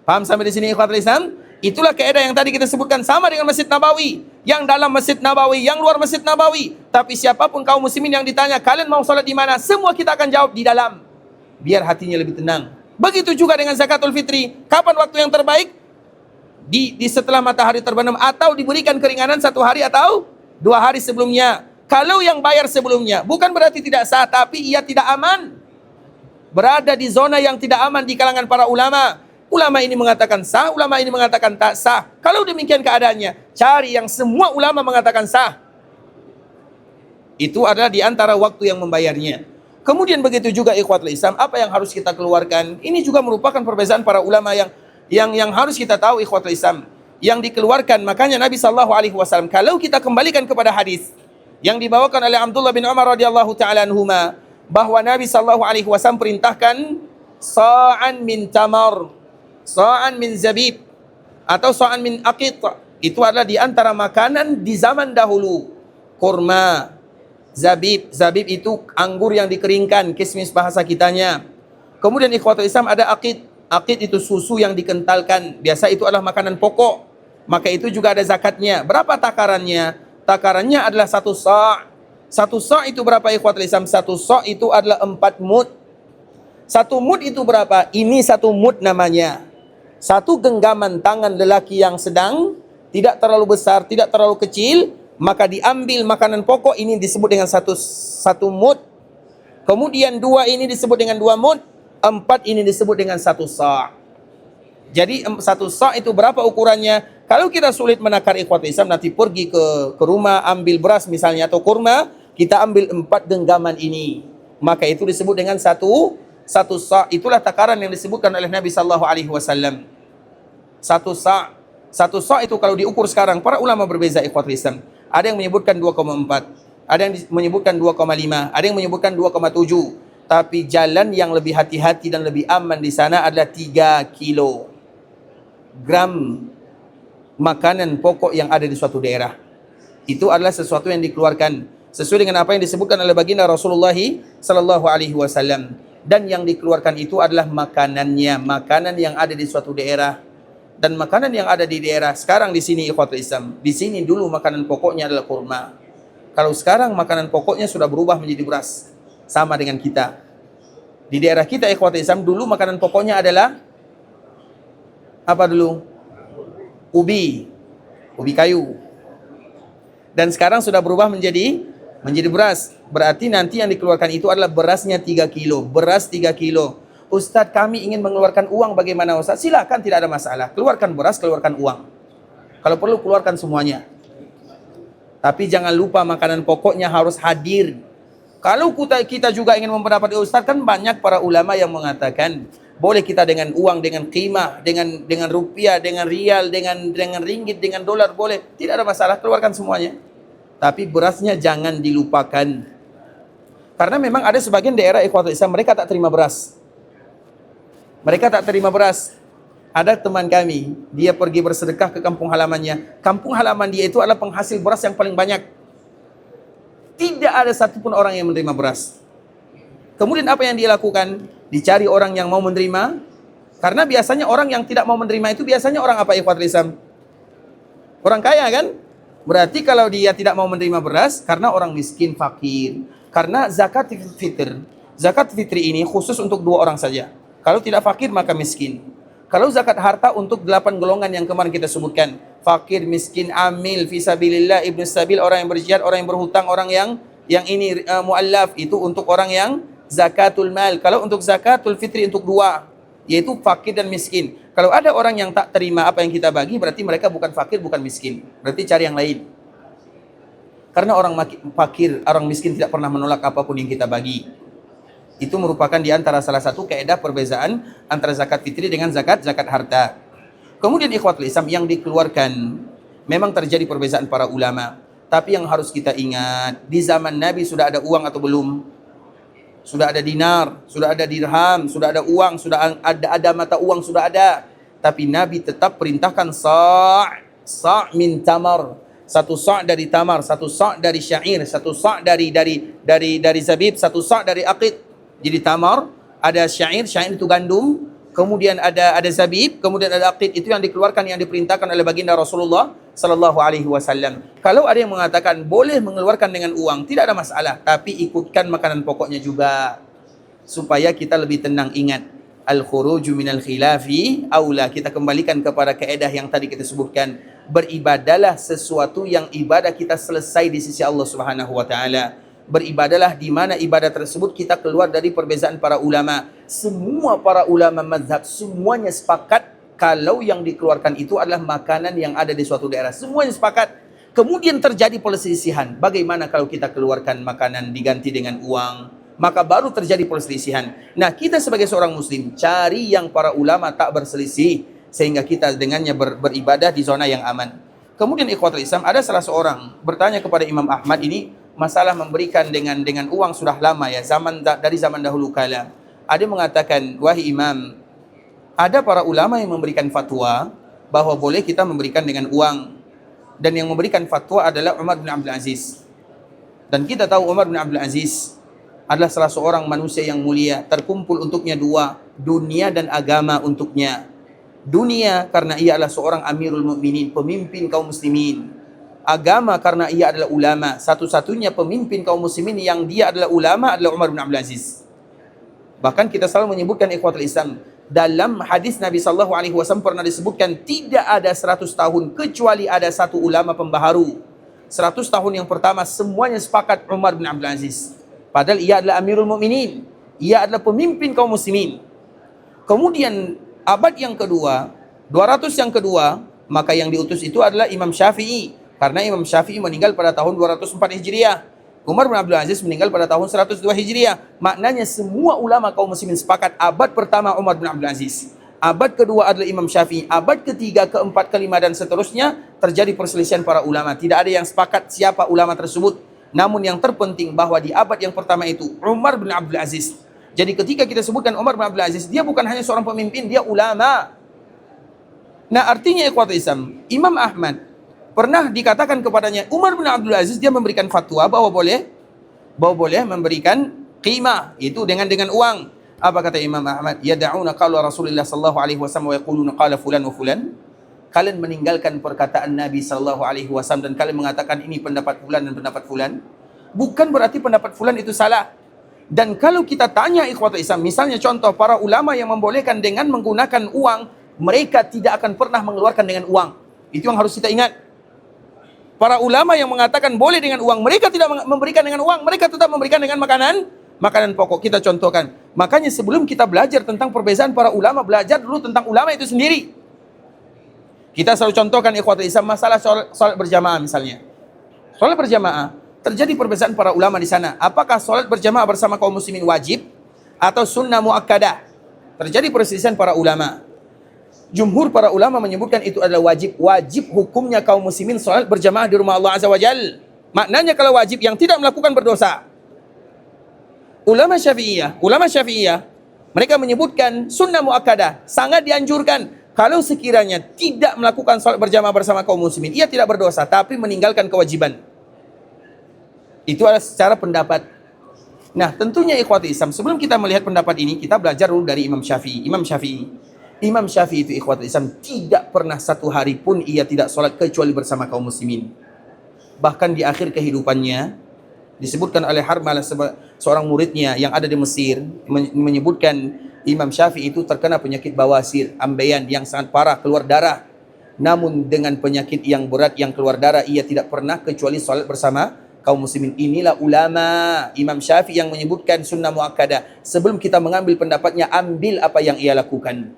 Paham sampai di sini ikhwatul Islam? Itulah kaidah yang tadi kita sebutkan, sama dengan Masjid Nabawi. Yang dalam Masjid Nabawi, yang luar Masjid Nabawi. Tapi siapapun kaum muslimin yang ditanya, kalian mau sholat di mana? Semua kita akan jawab di dalam. Biar hatinya lebih tenang. Begitu juga dengan zakatul fitri. Kapan waktu yang terbaik? Di setelah matahari terbenam, atau diberikan keringanan 1 hari atau 2 hari sebelumnya. Kalau yang bayar sebelumnya, bukan berarti tidak sah, tapi ia tidak aman. Berada di zona yang tidak aman di kalangan para ulama. Ulama ini mengatakan sah, ulama ini mengatakan tak sah. Kalau demikian keadaannya, cari yang semua ulama mengatakan sah. Itu adalah di antara waktu yang membayarnya. Kemudian begitu juga ikhwatul Islam, apa yang harus kita keluarkan? Ini juga merupakan perbezaan para ulama yang harus kita tahu ikhwatul Islam. Yang dikeluarkan, makanya Nabi SAW, kalau kita kembalikan kepada hadis yang dibawakan oleh Abdullah bin Umar radhiyallahu taala anhuma, bahwa Nabi SAW perintahkan sa'an min tamar, sa'an min zabib, atau sa'an min aqit. Itu adalah di antara makanan di zaman dahulu. Kurma, zabib. Zabib itu anggur yang dikeringkan, kismis bahasa kitanya. Kemudian ikhwatul Islam ada aqit. Aqit itu susu yang dikentalkan. Biasa itu adalah makanan pokok. Maka itu juga ada zakatnya. Berapa takarannya? Takarannya adalah 1 sa'. 1 sa' itu berapa ikhwatul Islam? 1 sa' itu adalah 4 mud. 1 mud itu berapa? Ini 1 mud namanya. 1 genggaman tangan lelaki yang sedang, tidak terlalu besar, tidak terlalu kecil, maka diambil makanan pokok, ini disebut dengan satu mud. Kemudian 2 ini disebut dengan 2 mud, 4 ini disebut dengan 1 sa'. Jadi 1 sa' itu berapa ukurannya? Kalau kita sulit menakar ikhwatul Islam, nanti pergi ke rumah ambil beras misalnya atau kurma, kita ambil 4 genggaman ini, maka itu disebut dengan 1 sa'. Itulah takaran yang disebutkan oleh Nabi sallallahu alaihi wasallam. 1 sa'. 1 sa' itu kalau diukur sekarang, para ulama berbeza ikhwatul Islam. Ada yang menyebutkan 2,4, ada yang menyebutkan 2,5, ada yang menyebutkan 2,7. Tapi jalan yang lebih hati-hati dan lebih aman di sana adalah 3 kilogram makanan pokok yang ada di suatu daerah. Itu adalah sesuatu yang dikeluarkan sesuai dengan apa yang disebutkan oleh baginda Rasulullah sallallahu alaihi wasallam. Dan yang dikeluarkan itu adalah makanannya, makanan yang ada di suatu daerah. Dan makanan yang ada di daerah sekarang di sini ikhwatul Islam, di sini dulu makanan pokoknya adalah kurma. Kalau sekarang makanan pokoknya sudah berubah menjadi beras, sama dengan kita. Di daerah kita ikhwatul Islam dulu makanan pokoknya adalah apa dulu? Ubi kayu. Dan sekarang sudah berubah menjadi beras. Berarti nanti yang dikeluarkan itu adalah berasnya 3 kilo. Beras 3 kilo. Ustadz, kami ingin mengeluarkan uang, bagaimana Ustadz? Silakan, tidak ada masalah. Keluarkan beras, keluarkan uang. Kalau perlu keluarkan semuanya. Tapi jangan lupa makanan pokoknya harus hadir. Kalau kita juga ingin mempendapat Ustadz, kan banyak para ulama yang mengatakan boleh kita dengan uang, dengan qimah, dengan rupiah, dengan rial, dengan ringgit, dengan dolar, boleh. Tidak ada masalah, keluarkan semuanya. Tapi berasnya jangan dilupakan. Karena memang ada sebagian daerah ikhwatul Islam, mereka tak terima beras. Mereka tak terima beras. Ada teman kami, dia pergi bersedekah ke kampung halamannya. Kampung halaman dia itu adalah penghasil beras yang paling banyak. Tidak ada satupun orang yang menerima beras. Kemudian apa yang dia lakukan? Dicari orang yang mau menerima. Karena biasanya orang yang tidak mau menerima itu biasanya orang apa ikhwatul Islam? Orang kaya kan? Berarti kalau dia tidak mau menerima beras karena orang miskin, fakir. Karena zakat fitri ini khusus untuk 2 orang saja. Kalau tidak fakir maka miskin. Kalau zakat harta untuk 8 golongan yang kemarin kita sebutkan. Fakir, miskin, amil, fisabilillah, ibnu sabil, orang yang berjihad, orang yang berhutang, orang yang ini muallaf, itu untuk orang yang zakatul mal. Kalau untuk zakatul fitri untuk 2, yaitu fakir dan miskin. Kalau ada orang yang tak terima apa yang kita bagi, berarti mereka bukan fakir, bukan miskin. Berarti cari yang lain. Karena orang fakir, orang miskin tidak pernah menolak apapun yang kita bagi. Itu merupakan di antara salah satu kaidah perbezaan antara zakat fitri dengan zakat harta. Kemudian ikhwatul Islam yang dikeluarkan, memang terjadi perbezaan para ulama. Tapi yang harus kita ingat, di zaman Nabi sudah ada uang atau belum? Sudah ada dinar, sudah ada dirham, sudah ada uang, sudah ada mata uang, sudah ada. Tapi Nabi tetap perintahkan sa' min tamar. 1 sa' dari tamar, 1 sa' dari syair, 1 sa' dari zabib, 1 sa' dari aqid. Jadi tamar, ada syair itu gandum, kemudian ada zabib, kemudian ada aqid. Itu yang dikeluarkan, yang diperintahkan oleh baginda Rasulullah sallallahu alaihi wasallam. Kalau ada yang mengatakan boleh mengeluarkan dengan uang, tidak ada masalah, tapi ikutkan makanan pokoknya juga supaya kita lebih tenang. Ingat, al-khuruju minal khilafi aula. Kita kembalikan kepada kaidah yang tadi kita sebutkan, beribadalah sesuatu yang ibadah kita selesai di sisi Allah Subhanahu wa taala. Beribadalah di mana ibadah tersebut kita keluar dari perbezaan para ulama. Semua para ulama mazhab semuanya sepakat kalau yang dikeluarkan itu adalah makanan yang ada di suatu daerah. Semuanya sepakat. Kemudian terjadi perselisihan. Bagaimana kalau kita keluarkan makanan diganti dengan uang? Maka baru terjadi perselisihan. Nah, kita sebagai seorang muslim cari yang para ulama tak berselisih, sehingga kita dengannya beribadah di zona yang aman. Kemudian ikhwatul Islam, ada salah seorang bertanya kepada Imam Ahmad, ini masalah memberikan dengan uang sudah lama ya, dari zaman dahulu kala. Ada yang mengatakan, wahai Imam, ada para ulama yang memberikan fatwa bahwa boleh kita memberikan dengan uang. Dan yang memberikan fatwa adalah Umar bin Abdul Aziz. Dan kita tahu Umar bin Abdul Aziz adalah salah seorang manusia yang mulia. Terkumpul untuknya 2, dunia dan agama untuknya. Dunia karena ia adalah seorang amirul mukminin, pemimpin kaum muslimin. Agama karena ia adalah ulama. Satu-satunya pemimpin kaum muslimin yang dia adalah ulama adalah Umar bin Abdul Aziz. Bahkan kita selalu menyebutkan ikhwatul Islam, dalam hadis Nabi sallallahu alaihi wasallam pernah disebutkan tidak ada 100 tahun kecuali ada satu ulama pembaharu. 100 tahun yang pertama semuanya sepakat Umar bin Abdul Aziz. Padahal ia adalah amirul mukminin, ia adalah pemimpin kaum muslimin. Kemudian abad yang kedua, 200 yang kedua, maka yang diutus itu adalah Imam Syafi'i. Karena Imam Syafi'i meninggal pada tahun 204 Hijriah. Umar bin Abdul Aziz meninggal pada tahun 102 Hijriah. Maknanya semua ulama kaum muslimin sepakat abad pertama Umar bin Abdul Aziz. Abad kedua adalah Imam Syafi'i. Abad ketiga, keempat, kelima dan seterusnya terjadi perselisihan para ulama. Tidak ada yang sepakat siapa ulama tersebut. Namun yang terpenting bahwa di abad yang pertama itu Umar bin Abdul Aziz. Jadi ketika kita sebutkan Umar bin Abdul Aziz, dia bukan hanya seorang pemimpin, dia ulama. Nah, artinya ikhwatul Islam, Imam Ahmad pernah dikatakan kepadanya, Umar bin Abdul Aziz dia memberikan fatwa bahwa boleh memberikan qimah, itu dengan uang. Apa kata Imam Ahmad? Yada'una qala Rasulullah sallallahu alaihi wasallam wa yaquluna qala fulan wa fulan. Kalian meninggalkan perkataan Nabi sallallahu alaihi wasallam dan kalian mengatakan ini pendapat fulan dan pendapat fulan. Bukan berarti pendapat fulan itu salah. Dan kalau kita tanya ikhwatul Islam, misalnya contoh para ulama yang membolehkan dengan menggunakan uang, mereka tidak akan pernah mengeluarkan dengan uang. Itu yang harus kita ingat. Para ulama yang mengatakan boleh dengan uang, mereka tidak memberikan dengan uang, mereka tetap memberikan dengan makanan pokok. Kita contohkan. Makanya sebelum kita belajar tentang perbezaan para ulama, belajar dulu tentang ulama itu sendiri. Kita selalu contohkan ikhwatul Islam masalah salat berjamaah misalnya. Salat berjamaah, terjadi perbezaan para ulama di sana. Apakah salat berjamaah bersama kaum muslimin wajib atau sunnah muakkadah? Terjadi perselisihan para ulama. Jumhur para ulama menyebutkan itu adalah wajib. Wajib hukumnya kaum muslimin salat berjamaah di rumah Allah Azza wa Jal. Maknanya kalau wajib yang tidak melakukan berdosa. Ulama Syafi'iyah mereka menyebutkan sunnah muakkadah, sangat dianjurkan. Kalau sekiranya tidak melakukan salat berjamaah bersama kaum muslimin, ia tidak berdosa tapi meninggalkan kewajiban. Itu adalah secara pendapat. Nah, tentunya ikhwati Islam, sebelum kita melihat pendapat ini, kita belajar dulu dari Imam Syafi'i. Imam Syafi'i itu ikhwatul Islam tidak pernah satu hari pun ia tidak sholat kecuali bersama kaum muslimin. bahkan di akhir kehidupannya disebutkan oleh Harmalah seorang muridnya yang ada di Mesir menyebutkan Imam Syafi'i itu terkena penyakit bawasir, ambeien yang sangat parah, keluar darah. Namun dengan penyakit yang berat yang keluar darah, ia tidak pernah kecuali salat bersama kaum muslimin. Inilah ulama Imam Syafi'i yang menyebutkan sunnah muakkadah. Sebelum kita mengambil pendapatnya, ambil apa yang ia lakukan.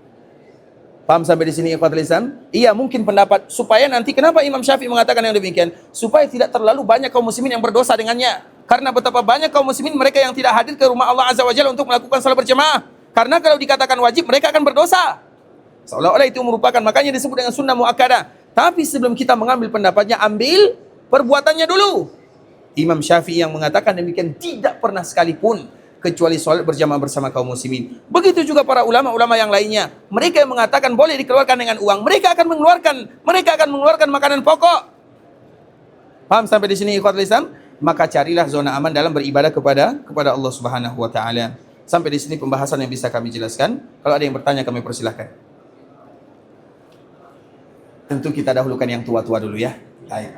Paham sampai di sini ikhwatul Islam? Iya, mungkin pendapat supaya nanti kenapa Imam Syafi'i mengatakan yang demikian? Supaya tidak terlalu banyak kaum muslimin yang berdosa dengannya. Karena betapa banyak kaum muslimin mereka yang tidak hadir ke rumah Allah Azza wa Jalla untuk melakukan salat berjamaah. Karena kalau dikatakan wajib, mereka akan berdosa. Seolah-olah itu merupakan, makanya disebut dengan sunnah muakkadah. Tapi sebelum kita mengambil pendapatnya, ambil perbuatannya dulu. Imam Syafi'i yang mengatakan demikian tidak pernah sekalipun kecuali salat berjamaah bersama kaum muslimin. Begitu juga para ulama-ulama yang lainnya. Mereka yang mengatakan boleh dikeluarkan dengan uang, mereka akan mengeluarkan makanan pokok. Paham sampai di sini ikhwatul Islam? Maka carilah zona aman dalam beribadah kepada Allah Subhanahu wa taala. Sampai di sini pembahasan yang bisa kami jelaskan. Kalau ada yang bertanya kami persilahkan. Tentu kita dahulukan yang tua-tua dulu ya. Baik.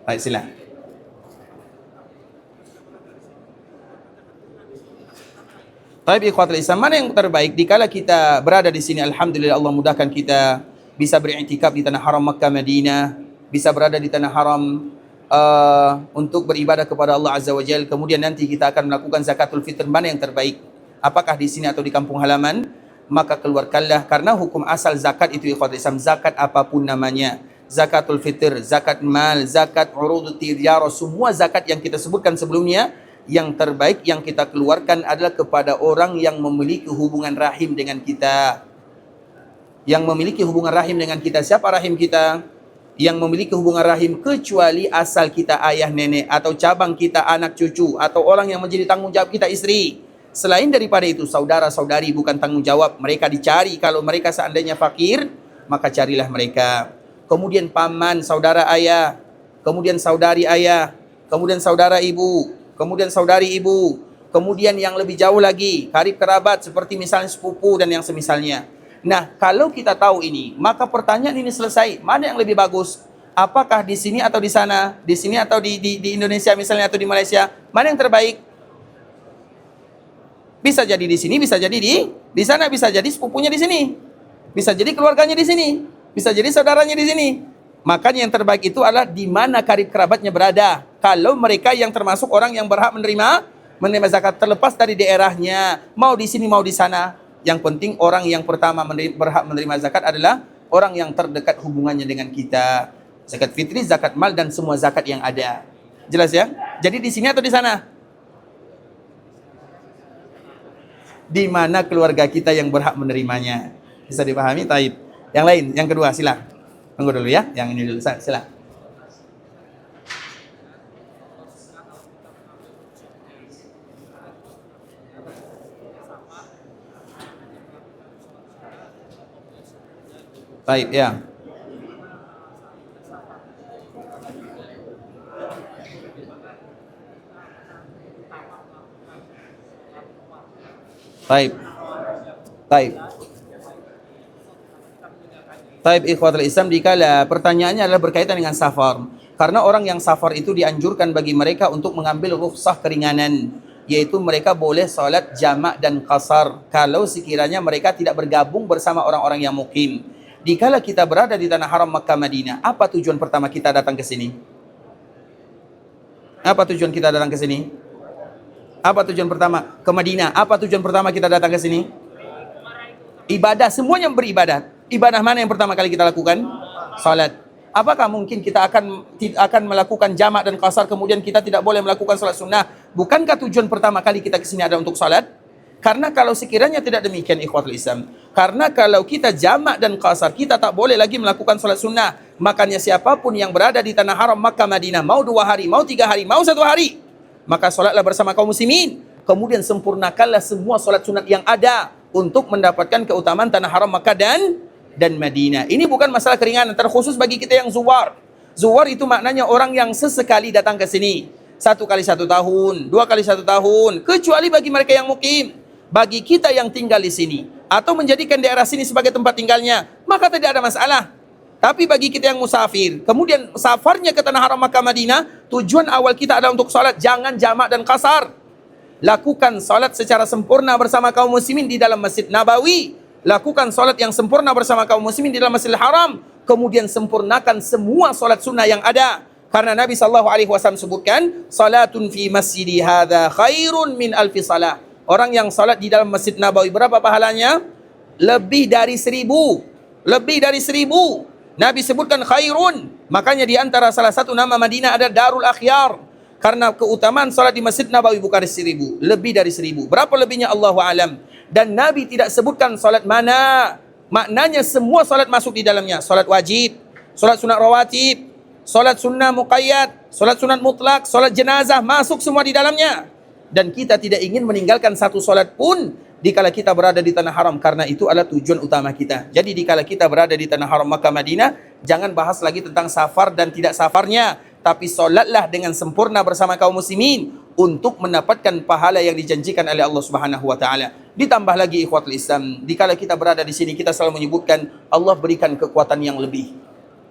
Baik, silakan. Baik ikhwatul Islam, mana yang terbaik dikala kita berada di sini? Alhamdulillah Allah mudahkan kita bisa beriktikaf di tanah haram Makkah Madinah, bisa berada di tanah haram untuk beribadah kepada Allah Azza wa Jalla. Kemudian nanti kita akan melakukan zakatul fitr. Mana yang terbaik? Apakah di sini atau di kampung halaman? Maka keluarkanlah, karena hukum asal zakat itu ikhwatul Islam, zakat apapun namanya, zakatul fitr, zakat mal, zakat urudut tijarah, semua zakat yang kita sebutkan sebelumnya, yang terbaik yang kita keluarkan adalah kepada orang yang memiliki hubungan rahim dengan kita. Yang memiliki hubungan rahim dengan kita, siapa rahim kita? Yang memiliki hubungan rahim kecuali asal kita ayah nenek, atau cabang kita anak cucu, atau orang yang menjadi tanggung jawab kita istri. Selain daripada itu, saudara-saudari bukan tanggung jawab, mereka dicari. Kalau mereka seandainya fakir, maka carilah mereka. Kemudian paman, saudara ayah, kemudian saudari ayah, kemudian saudara ibu, kemudian saudari ibu, kemudian yang lebih jauh lagi, karib kerabat seperti misalnya sepupu dan yang semisalnya. Nah, kalau kita tahu ini, maka pertanyaan ini selesai. Mana yang lebih bagus? Apakah di sini atau di sana? Di sini atau di Indonesia misalnya atau di Malaysia? Mana yang terbaik? Bisa jadi di sini, bisa jadi di sana, bisa jadi sepupunya di sini, bisa jadi keluarganya di sini, bisa jadi saudaranya di sini. Makanya yang terbaik itu adalah di mana karib kerabatnya berada. Kalau mereka yang termasuk orang yang berhak menerima zakat, terlepas dari daerahnya, mau di sini mau di sana. Yang penting orang yang pertama berhak menerima zakat adalah orang yang terdekat hubungannya dengan kita. Zakat fitri, zakat mal, dan semua zakat yang ada. Jelas ya? Jadi di sini atau di sana? Di mana keluarga kita yang berhak menerimanya. Bisa dipahami? Taib. Yang lain, yang kedua, sila. Tunggu dulu ya, yang ini dulu, sila. Taib, ya. Taib. Taib. Taib ikhwatul Islam, dikala pertanyaannya adalah berkaitan dengan safar. Karena orang yang safar itu dianjurkan bagi mereka untuk mengambil rukhsah keringanan, yaitu mereka boleh salat jamak dan qasar kalau sekiranya mereka tidak bergabung bersama orang-orang yang mukim. Dikala kita berada di tanah haram Makkah Madinah, apa tujuan pertama kita datang ke sini? Apa tujuan kita datang ke sini? Apa tujuan pertama? Ke Madinah. Apa tujuan pertama kita datang ke sini? Ibadah, semuanya beribadah. Ibadah mana yang pertama kali kita lakukan? Salat. Apakah mungkin kita akan melakukan jamak dan qasar kemudian kita tidak boleh melakukan salat sunnah? Bukankah tujuan pertama kali kita ke sini ada untuk salat? Karena kalau sekiranya tidak demikian ikhwatul Islam, karena kalau kita jamak dan qasar, kita tak boleh lagi melakukan salat sunnah. Makanya siapapun yang berada di tanah haram Makkah Madinah, mau 2 hari, mau 3 hari, mau 1 hari, maka solatlah bersama kaum muslimin. Kemudian sempurnakanlah semua solat sunat yang ada untuk mendapatkan keutamaan tanah haram Makkah dan Madinah. Ini bukan masalah keringanan, terkhusus bagi kita yang zuwar. Zuwar itu maknanya orang yang sesekali datang ke sini. 1 kali 1 tahun, 2 kali 1 tahun. Kecuali bagi mereka yang mukim. Bagi kita yang tinggal di sini atau menjadikan daerah sini sebagai tempat tinggalnya, maka tidak ada masalah. Tapi bagi kita yang musafir, kemudian safarnya ke tanah haram Makkah Madinah, tujuan awal kita adalah untuk salat, jangan jamak dan qasar. Lakukan salat secara sempurna bersama kaum muslimin di dalam Masjid Nabawi. Lakukan salat yang sempurna bersama kaum muslimin di dalam Masjidil Haram. Kemudian sempurnakan semua salat sunnah yang ada. Karena Nabi SAW sebutkan, salatun fi masjidi hadha khairun min alfi salah. Orang yang salat di dalam Masjid Nabawi, berapa pahalanya? Lebih dari 1000. Lebih dari 1000. Nabi sebutkan khairun. Makanya di antara salah satu nama Madinah ada Darul Akhyar. Karena keutamaan salat di Masjid Nabawi bukan 1000, lebih dari 1000. Berapa lebihnya Allahu alam. Dan Nabi tidak sebutkan salat mana. Maknanya semua salat masuk di dalamnya. Salat wajib, salat sunat rawatib, salat sunnah muqayyad, salat sunat mutlak, salat jenazah, masuk semua di dalamnya. Dan kita tidak ingin meninggalkan satu salat pun dikala kita berada di tanah haram, karena itu adalah tujuan utama kita. Jadi dikala kita berada di tanah haram Makkah Madinah, jangan bahas lagi tentang safar dan tidak safarnya, tapi solatlah dengan sempurna bersama kaum muslimin untuk mendapatkan pahala yang dijanjikan oleh Allah Subhanahu wa taala. Ditambah lagi ikhwatul Islam, dikala kita berada di sini kita selalu menyebutkan Allah berikan kekuatan yang lebih.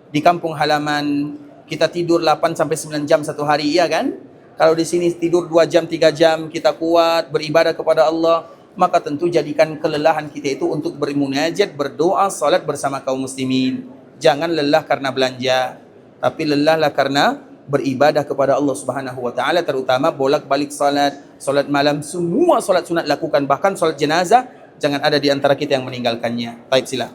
Di kampung halaman kita tidur 8 sampai 9 jam satu hari, iya kan? Kalau di sini tidur 2 jam 3 jam, kita kuat beribadah kepada Allah, maka tentu jadikan kelelahan kita itu untuk bermunajat, berdoa, salat bersama kaum muslimin. Jangan lelah karena belanja, tapi lelahlah karena beribadah kepada Allah Subhanahu wa taala, terutama bolak-balik salat, salat malam, semua salat sunat lakukan, bahkan salat jenazah jangan ada di antara kita yang meninggalkannya. Baik, sila.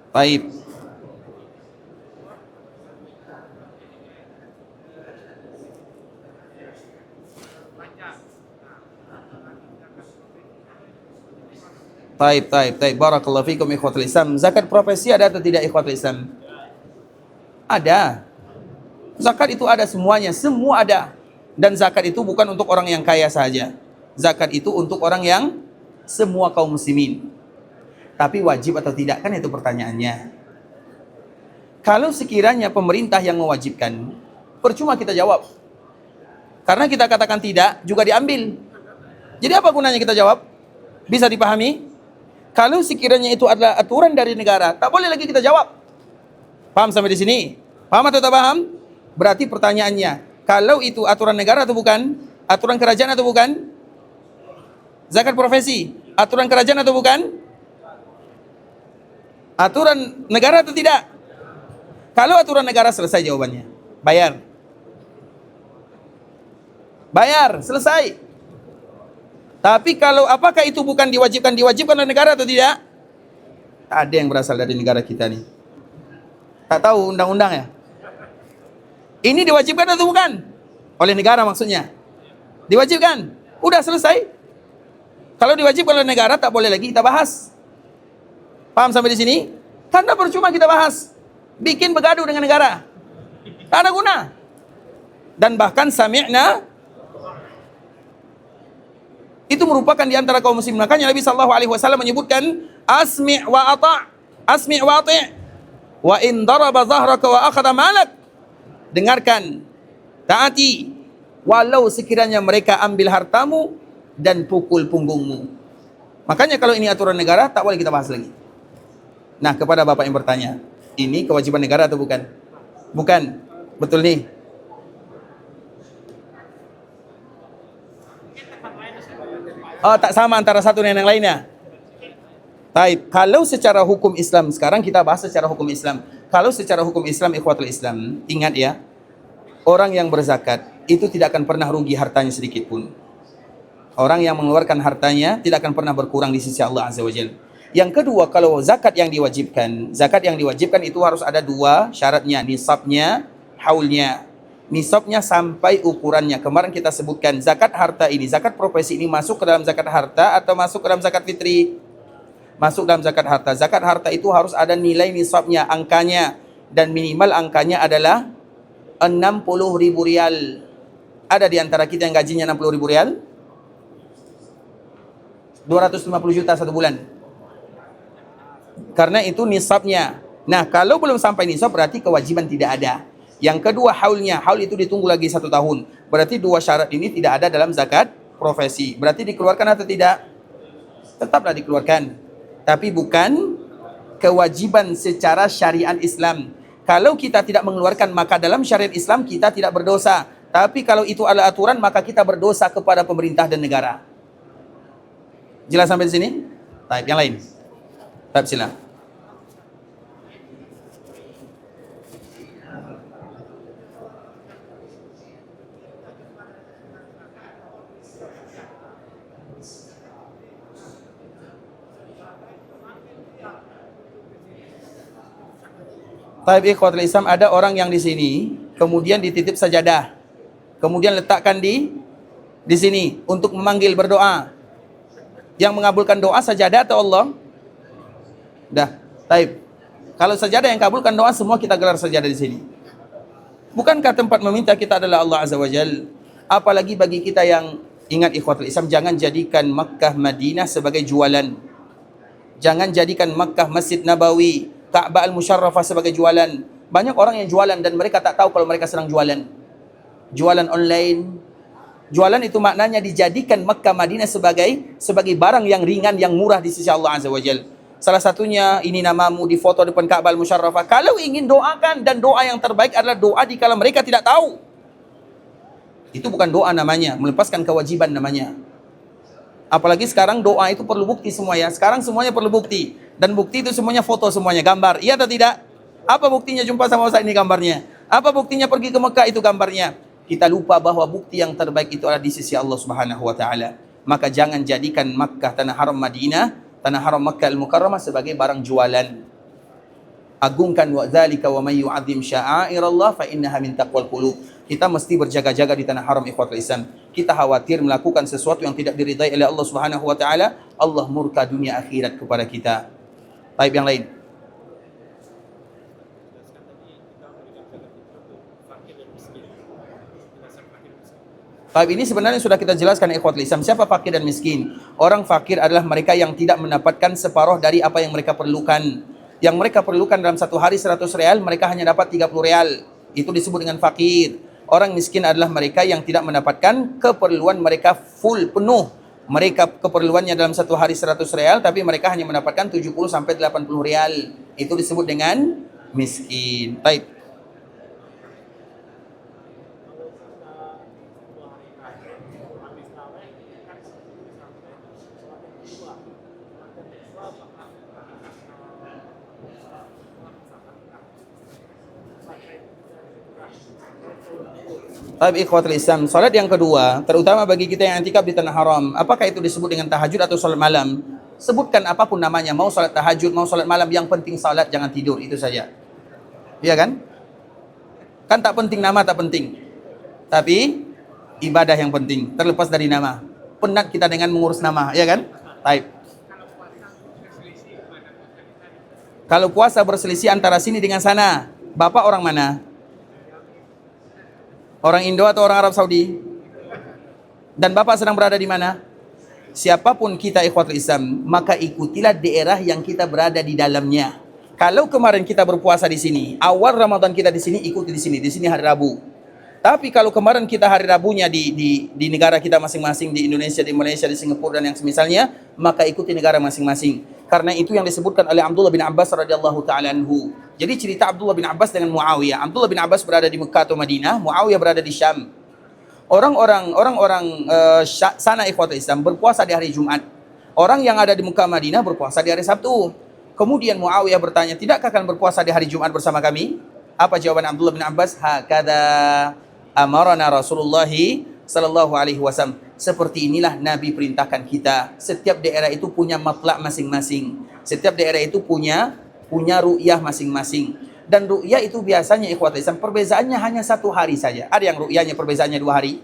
Baik. Taib. Barakallahu fikum ikhwatul Islam. Zakat profesi ada atau tidak ikhwatul Islam? Ada. Zakat itu ada semuanya, semua ada. Dan zakat itu bukan untuk orang yang kaya saja. Zakat itu untuk orang yang semua kaum muslimin. Tapi wajib atau tidak, kan itu pertanyaannya. Kalau sekiranya pemerintah yang mewajibkan, percuma kita jawab. Karena kita katakan tidak, juga diambil. Jadi apa gunanya kita jawab? Bisa dipahami? Kalau sekiranya itu adalah aturan dari negara, tak boleh lagi kita jawab. Paham sampai di sini? Paham atau tak paham? Berarti pertanyaannya, kalau itu aturan negara atau bukan? Aturan kerajaan atau bukan? Zakat profesi, aturan kerajaan atau bukan? Aturan negara atau tidak? Kalau aturan negara, selesai jawabannya. Bayar. Bayar, selesai. Tapi kalau apakah itu bukan diwajibkan oleh negara atau tidak? Tak ada yang berasal dari negara kita nih. Tak tahu undang-undang ya? Ini diwajibkan atau bukan? Oleh negara maksudnya. Diwajibkan. Udah selesai. Kalau diwajibkan oleh negara, tak boleh lagi kita bahas. Paham sampai di sini? Karena percuma kita bahas. Bikin begaduh dengan negara. Tak ada guna. Dan bahkan sami'na, itu merupakan di antara kaum muslimin. Makanya Nabi SAW menyebutkan asmi' wa ata', asmi' wa ati', wa in daraba zahraka wa akhadha malak. Dengarkan, taati, walau sekiranya mereka ambil hartamu dan pukul punggungmu. Makanya kalau ini aturan negara, tak boleh kita bahas lagi. Nah, kepada Bapak yang bertanya, ini kewajiban negara atau bukan? Bukan. Betul nih. Oh, tak sama antara satu dan yang lainnya. Taib. Kalau secara hukum Islam, sekarang kita bahas secara hukum Islam. Kalau secara hukum Islam, ikhwatul Islam, ingat ya, orang yang berzakat itu tidak akan pernah rugi hartanya sedikit pun. Orang yang mengeluarkan hartanya tidak akan pernah berkurang di sisi Allah Azza wa Jalla. Yang kedua, kalau zakat yang diwajibkan itu harus ada dua syaratnya, nisabnya, haulnya. Nisabnya sampai ukurannya. Kemarin kita sebutkan zakat harta ini, zakat profesi ini masuk ke dalam zakat harta atau masuk ke dalam zakat fitri? Masuk dalam zakat harta. Zakat harta itu harus ada nilai nisabnya, angkanya, dan minimal angkanya adalah 60.000 rial. Ada di antara kita yang gajinya 60.000 rial? 250 juta satu bulan. Karena itu nisabnya. Nah, kalau belum sampai nisab berarti kewajiban tidak ada. Yang kedua, haulnya. Haul itu ditunggu lagi 1 tahun. Berarti dua syarat ini tidak ada dalam zakat profesi. Berarti dikeluarkan atau tidak? tetaplah dikeluarkan. Tapi bukan kewajiban secara syariat Islam. Kalau kita tidak mengeluarkan, maka dalam syariat Islam kita tidak berdosa. Tapi kalau itu adalah aturan, maka kita berdosa kepada pemerintah dan negara. Jelas sampai di sini? Baik, yang lain. Baik, silakan. Baik, ikhwatul Islam, ada orang yang di sini kemudian dititip sajadah, kemudian letakkan di sini untuk memanggil berdoa. Yang mengabulkan doa sajadah atau Allah? Dah, baik. Kalau sajadah yang kabulkan doa, semua kita gelar sajadah di sini. Bukankah tempat meminta kita adalah Allah Azza wa Jal? Apalagi bagi kita yang ingat ikhwatul Islam, jangan jadikan Makkah Madinah sebagai jualan. Jangan jadikan Makkah Masjid Nabawi, Ka'bah Al-Musharrafah sebagai jualan. Banyak orang yang jualan dan mereka tak tahu kalau mereka sedang jualan. Jualan online. Jualan itu maknanya dijadikan Makkah Madinah sebagai barang yang ringan, yang murah di sisi Allah Azza wa Jal. Salah satunya, ini namamu di foto depan Ka'bah Al-Musharrafah. Kalau ingin doakan, dan doa yang terbaik adalah doa dikala mereka tidak tahu. Itu bukan doa namanya, melepaskan kewajiban namanya. Apalagi sekarang doa itu perlu bukti semua ya. Sekarang semuanya perlu bukti. Dan bukti itu semuanya foto, semuanya gambar. Iya atau tidak? Apa buktinya jumpa sama Ustaz ini gambarnya? Apa buktinya pergi ke Mekah itu gambarnya? Kita lupa bahwa bukti yang terbaik itu adalah di sisi Allah Subhanahu wa taala. Maka jangan jadikan Makkah, tanah haram Madinah, tanah haram Makkah Al-Mukarramah sebagai barang jualan. Agungkan wa dzalika wa may yu'azzim sya'airallah fa innaha min taqwal qulub. Kita mesti berjaga-jaga di tanah haram ikhwatul Islam. Kita khawatir melakukan sesuatu yang tidak diridai oleh Allah Subhanahu wa taala, Allah murka dunia akhirat kepada kita. Baik, yang lain. Baik, ini sebenarnya sudah kita jelaskan ikhwatul Islam. Siapa fakir dan miskin? Orang fakir adalah mereka yang tidak mendapatkan separuh dari apa yang mereka perlukan. Yang mereka perlukan dalam satu hari 100 real, mereka hanya dapat 30 real. Itu disebut dengan fakir. Orang miskin adalah mereka yang tidak mendapatkan keperluan mereka full, penuh. Mereka keperluannya dalam satu hari 100 real, tapi mereka hanya mendapatkan 70 sampai 80 real. Itu disebut dengan miskin. Baik. Tapi ikhwatul Islam, salat yang kedua, terutama bagi kita yang i'tikaf di tanah haram, apakah itu disebut dengan tahajud atau salat malam? Sebutkan apapun namanya, mau salat tahajud, mau salat malam, yang penting salat, jangan tidur, itu saja. Iya kan? Kan tak penting nama, tak penting. Tapi ibadah yang penting, terlepas dari nama. Penat kita dengan mengurus nama, ya kan? Baik. Kalau puasa berselisih antara sini dengan sana, Bapak orang mana? Orang Indo atau orang Arab Saudi? Dan Bapak sedang berada di mana? Siapapun kita ikhwatul Islam, maka ikutilah daerah yang kita berada di dalamnya. Kalau kemarin kita berpuasa di sini, awal Ramadan kita di sini, ikuti di sini. Di sini hari Rabu. Tapi kalau kemarin kita hari Rabunya di negara kita masing-masing, di Indonesia, di Malaysia, di Singapura dan yang semisalnya, maka ikuti negara masing-masing. Karena itu yang disebutkan oleh Abdullah bin Abbas radhiyallahu taala anhu. Jadi cerita Abdullah bin Abbas dengan Muawiyah. Abdullah bin Abbas berada di Mekah atau Madinah, Muawiyah berada di Syam. Orang-orang sana ikhwatul Islam berpuasa di hari Jumat. Orang yang ada di Mekah Madinah berpuasa di hari Sabtu. Kemudian Muawiyah bertanya, tidakkah kalian berpuasa di hari Jumat bersama kami? Apa jawaban Abdullah bin Abbas? Hakadha amarana Rasulullah sallallahu alaihi wasallam. Seperti inilah Nabi perintahkan kita. Setiap daerah itu punya matlak masing-masing. Setiap daerah itu punya ru'yah masing-masing. Dan ru'yah itu biasanya ikhwatul Islam perbezaannya hanya satu hari saja. Ada yang ru'yahnya perbezaannya 2 hari?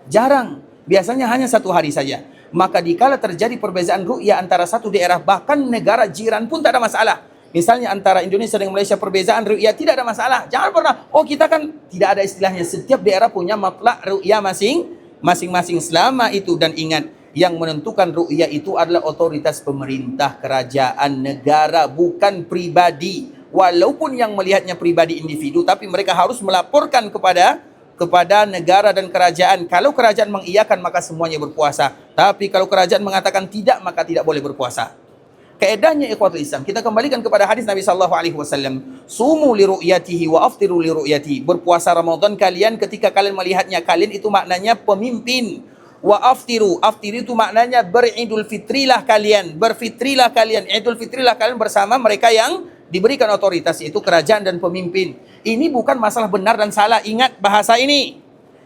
Jarang. Biasanya hanya 1 hari saja. Maka dikala terjadi perbezaan ru'yah antara satu daerah, bahkan negara jiran pun tak ada masalah. Misalnya antara Indonesia dengan Malaysia perbezaan ru'yah tidak ada masalah. Jangan pernah, oh kita kan tidak ada istilahnya. Setiap daerah punya matlak ru'yah masing-masing selama itu. Dan ingat, yang menentukan ru'yah itu adalah otoritas pemerintah, kerajaan, negara, bukan pribadi. Walaupun yang melihatnya pribadi individu, tapi mereka harus melaporkan kepada kepada negara dan kerajaan. Kalau kerajaan mengiyakan maka semuanya berpuasa. Tapi kalau kerajaan mengatakan tidak maka tidak boleh berpuasa. Kaedahnya ikhwatul Islam, kita kembalikan kepada hadis Nabi sallallahu alaihi wasallam, sumu li ru'yatihi wa aftiru li ru'yati. Berpuasa Ramadan kalian ketika kalian melihatnya. Kalian itu maknanya pemimpin. Wa aftiru, aftir itu maknanya beridul fitrilah kalian, berfitrilah kalian. Idul fitrilah kalian bersama mereka yang diberikan otoritas, yaitu kerajaan dan pemimpin. Ini bukan masalah benar dan salah. Ingat bahasa ini.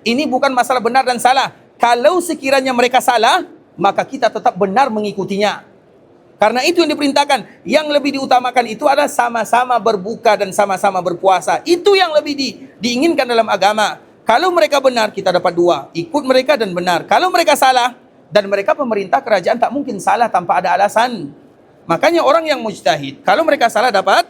Ini bukan masalah benar dan salah. Kalau sekiranya mereka salah, maka kita tetap benar mengikutinya. Karena itu yang diperintahkan. Yang lebih diutamakan itu adalah sama-sama berbuka dan sama-sama berpuasa. Itu yang lebih diinginkan dalam agama. Kalau mereka benar, kita dapat dua. Ikut mereka dan benar. Kalau mereka salah, dan mereka pemerintah kerajaan tak mungkin salah tanpa ada alasan. Makanya orang yang mujtahid, kalau mereka salah dapat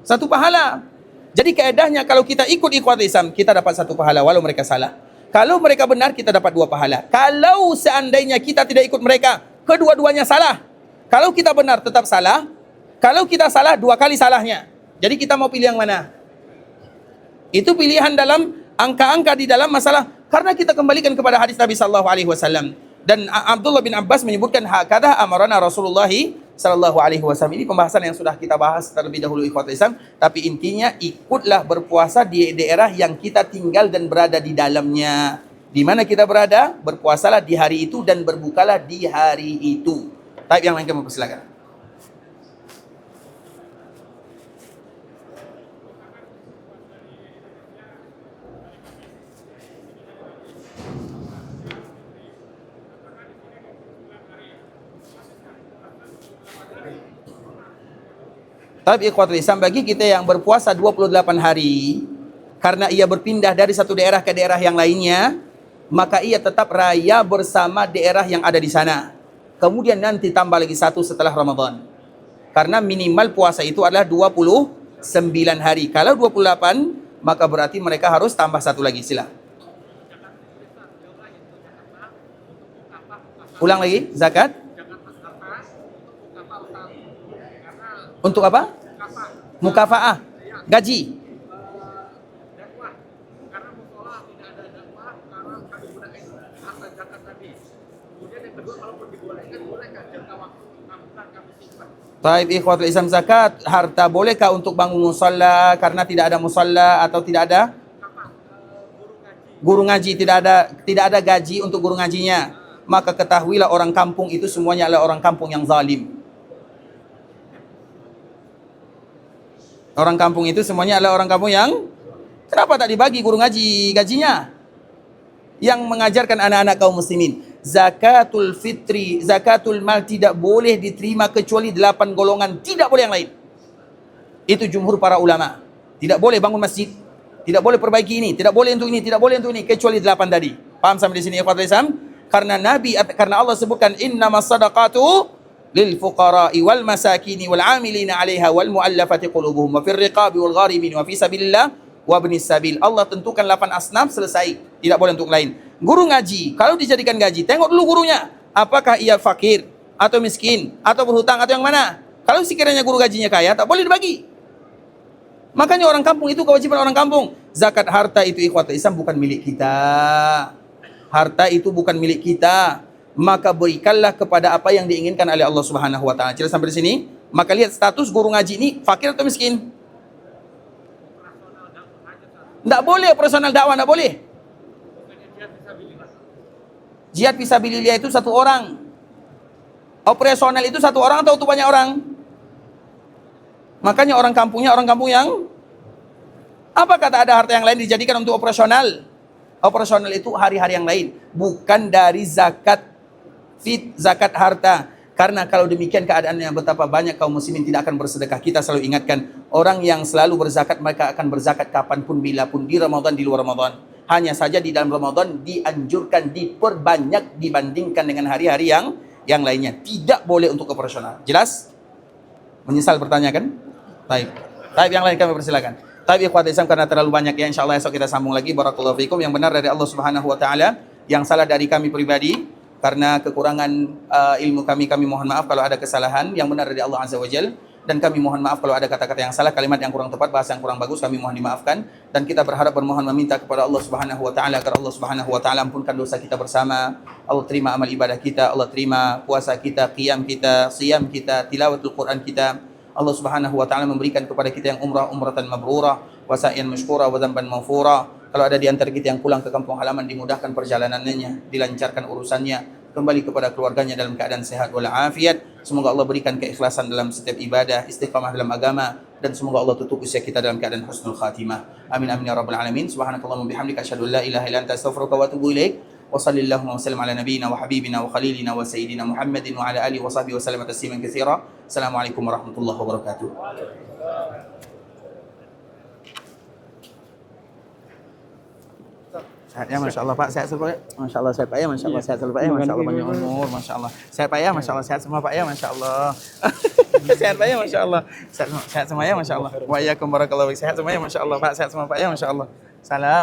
satu pahala. Jadi kaedahnya kalau kita ikut ikhwat Islam, kita dapat satu pahala walau mereka salah. Kalau mereka benar, kita dapat dua pahala. Kalau seandainya kita tidak ikut mereka, kedua-duanya salah. Kalau kita benar tetap salah. Kalau kita salah, dua kali salahnya. Jadi kita mau pilih yang mana? Itu pilihan dalam angka-angka di dalam masalah. Karena kita kembalikan kepada hadis Nabi sallallahu alaihi wasallam. Dan Abdullah bin Abbas menyebutkan hakadha amarana Rasulullah sallallahu alaihi wasallam. Ini pembahasan yang sudah kita bahas terlebih dahulu ikhwatul Islam. Tapi intinya ikutlah berpuasa di daerah yang kita tinggal dan berada di dalamnya. Di mana kita berada, berpuasalah di hari itu dan berbukalah di hari itu. Taib yang lain kami persilakan. Taib ikhwatul Islam, bagi kita yang berpuasa 28 hari, karena ia berpindah dari satu daerah ke daerah yang lainnya, maka ia tetap raya bersama daerah yang ada di sana. Kemudian nanti tambah lagi satu setelah Ramadan. Karena minimal puasa itu adalah 29 hari. Kalau 28, maka berarti mereka harus tambah satu lagi. Sila. Ulang lagi, zakat. Untuk apa? Mukafaah. Gaji. Taib ikhwatul Islam, zakat harta bolehkah untuk bangun musalla karena tidak ada musalla atau tidak ada guru ngaji, tidak ada gaji untuk guru ngajinya, maka ketahuilah orang kampung itu semuanya adalah orang kampung yang zalim. Orang kampung itu semuanya adalah orang kampung yang, kenapa tak dibagi guru ngaji gajinya yang mengajarkan anak-anak kaum muslimin? Zakatul fitri, zakatul mal tidak boleh diterima kecuali 8 golongan, tidak boleh yang lain. Itu jumhur para ulama. Tidak boleh bangun masjid, tidak boleh perbaiki ini, tidak boleh untuk ini, tidak boleh untuk ini, kecuali 8 tadi. Paham sampai di sini ikhwatul Islam? Karena karena Allah sebutkan innamas sadaqatu lil fuqara'i wal masakini wal 'amilina 'alaiha wal mu'allafati qulubuhum wa fir riqabi wal gharimin wa fi sabilillah wa ibnis sabil. Allah tentukan 8 asnaf, selesai. Tidak boleh untuk lain. Guru ngaji, kalau dijadikan gaji, tengok dulu gurunya. Apakah ia fakir, atau miskin, atau berhutang, atau yang mana? Kalau sekiranya guru gajinya kaya, tak boleh dibagi. Makanya orang kampung itu kewajiban orang kampung. Zakat harta itu ikhwatul Islam bukan milik kita. Harta itu bukan milik kita. Maka berikanlah kepada apa yang diinginkan oleh Allah Subhanahu wa taala. Jelas sampai di sini? Maka lihat status guru ngaji ini fakir atau miskin? Tidak boleh operasional dakwah, tidak boleh. Jihad fisabilillah itu satu orang. Operasional itu satu orang atau itu banyak orang? Makanya orang kampung yang apakah tak ada harta yang lain dijadikan untuk operasional? Operasional itu hari-hari yang lain, bukan dari zakat zakat harta. Karena kalau demikian keadaannya betapa banyak kaum muslimin tidak akan bersedekah. Kita selalu ingatkan, orang yang selalu berzakat mereka akan berzakat kapanpun, bilapun, di Ramadan, di luar Ramadan. Hanya saja di dalam Ramadan dianjurkan diperbanyak dibandingkan dengan hari-hari yang lainnya. Tidak boleh untuk operasional. Jelas? Menyesal bertanya kan? Taib. Taib yang lain kami persilakan. Taib ikhwat Islam, karena terlalu banyak ya, insyaallah esok kita sambung lagi. Barakallahu fikum. Yang benar dari Allah Subhanahu wa taala, yang salah dari kami pribadi karena kekurangan ilmu kami mohon maaf kalau ada kesalahan. Yang benar dari Allah Azza wa Jalla. Dan kami mohon maaf kalau ada kata-kata yang salah, kalimat yang kurang tepat, bahasa yang kurang bagus, kami mohon dimaafkan. Dan kita berharap bermohon meminta kepada Allah Subhanahu wa taala agar Allah Subhanahu wa taala ampunkan dosa kita bersama. Allah terima amal ibadah kita, Allah terima puasa kita, qiyam kita, siyam kita, tilawatul Quran kita. Allah Subhanahu wa taala memberikan kepada kita yang umratan mabrurah, wa sa'yan mashkura, wa dzamban maghfura. Kalau ada di antara kita yang pulang ke kampung halaman, dimudahkan perjalanannya, dilancarkan urusannya, kembali kepada keluarganya dalam keadaan sehat walafiat. Semoga Allah berikan keikhlasan dalam setiap ibadah, istiqamah dalam agama, dan semoga Allah tutup usia kita dalam keadaan husnul khatimah. Amin amin ya rabbal alamin. Subhanakallahumma bihamdika asyhadu an la ilaha illa anta astaghfiruka wa atubu ilaik. Wa sallallahu wa sallam ala nabiyyina wa habibina wa khalilina wa sayyidina Muhammadin wa ala alihi wa sahbihi wa sallam tasliman katsira. Assalamualaikum warahmatullahi wabarakatuh. Sehat ya, Masya Allah Pak, sehat semua ya? Masya Allah sehat Pak ya, Masya Allah sehat selalu Pak ya, Masya Allah banyak umur, Masya Allah sehat Pak ya, Masya Allah sehat semua Pak ya, Masya Allah sehat Pak ya, Masya Allah sehat semua ya, Masya Allah wa iyyakum barakallahu fiik, sehat semua ya, Masya Allah Pak, sehat semua Pak ya, Masya Allah, salam.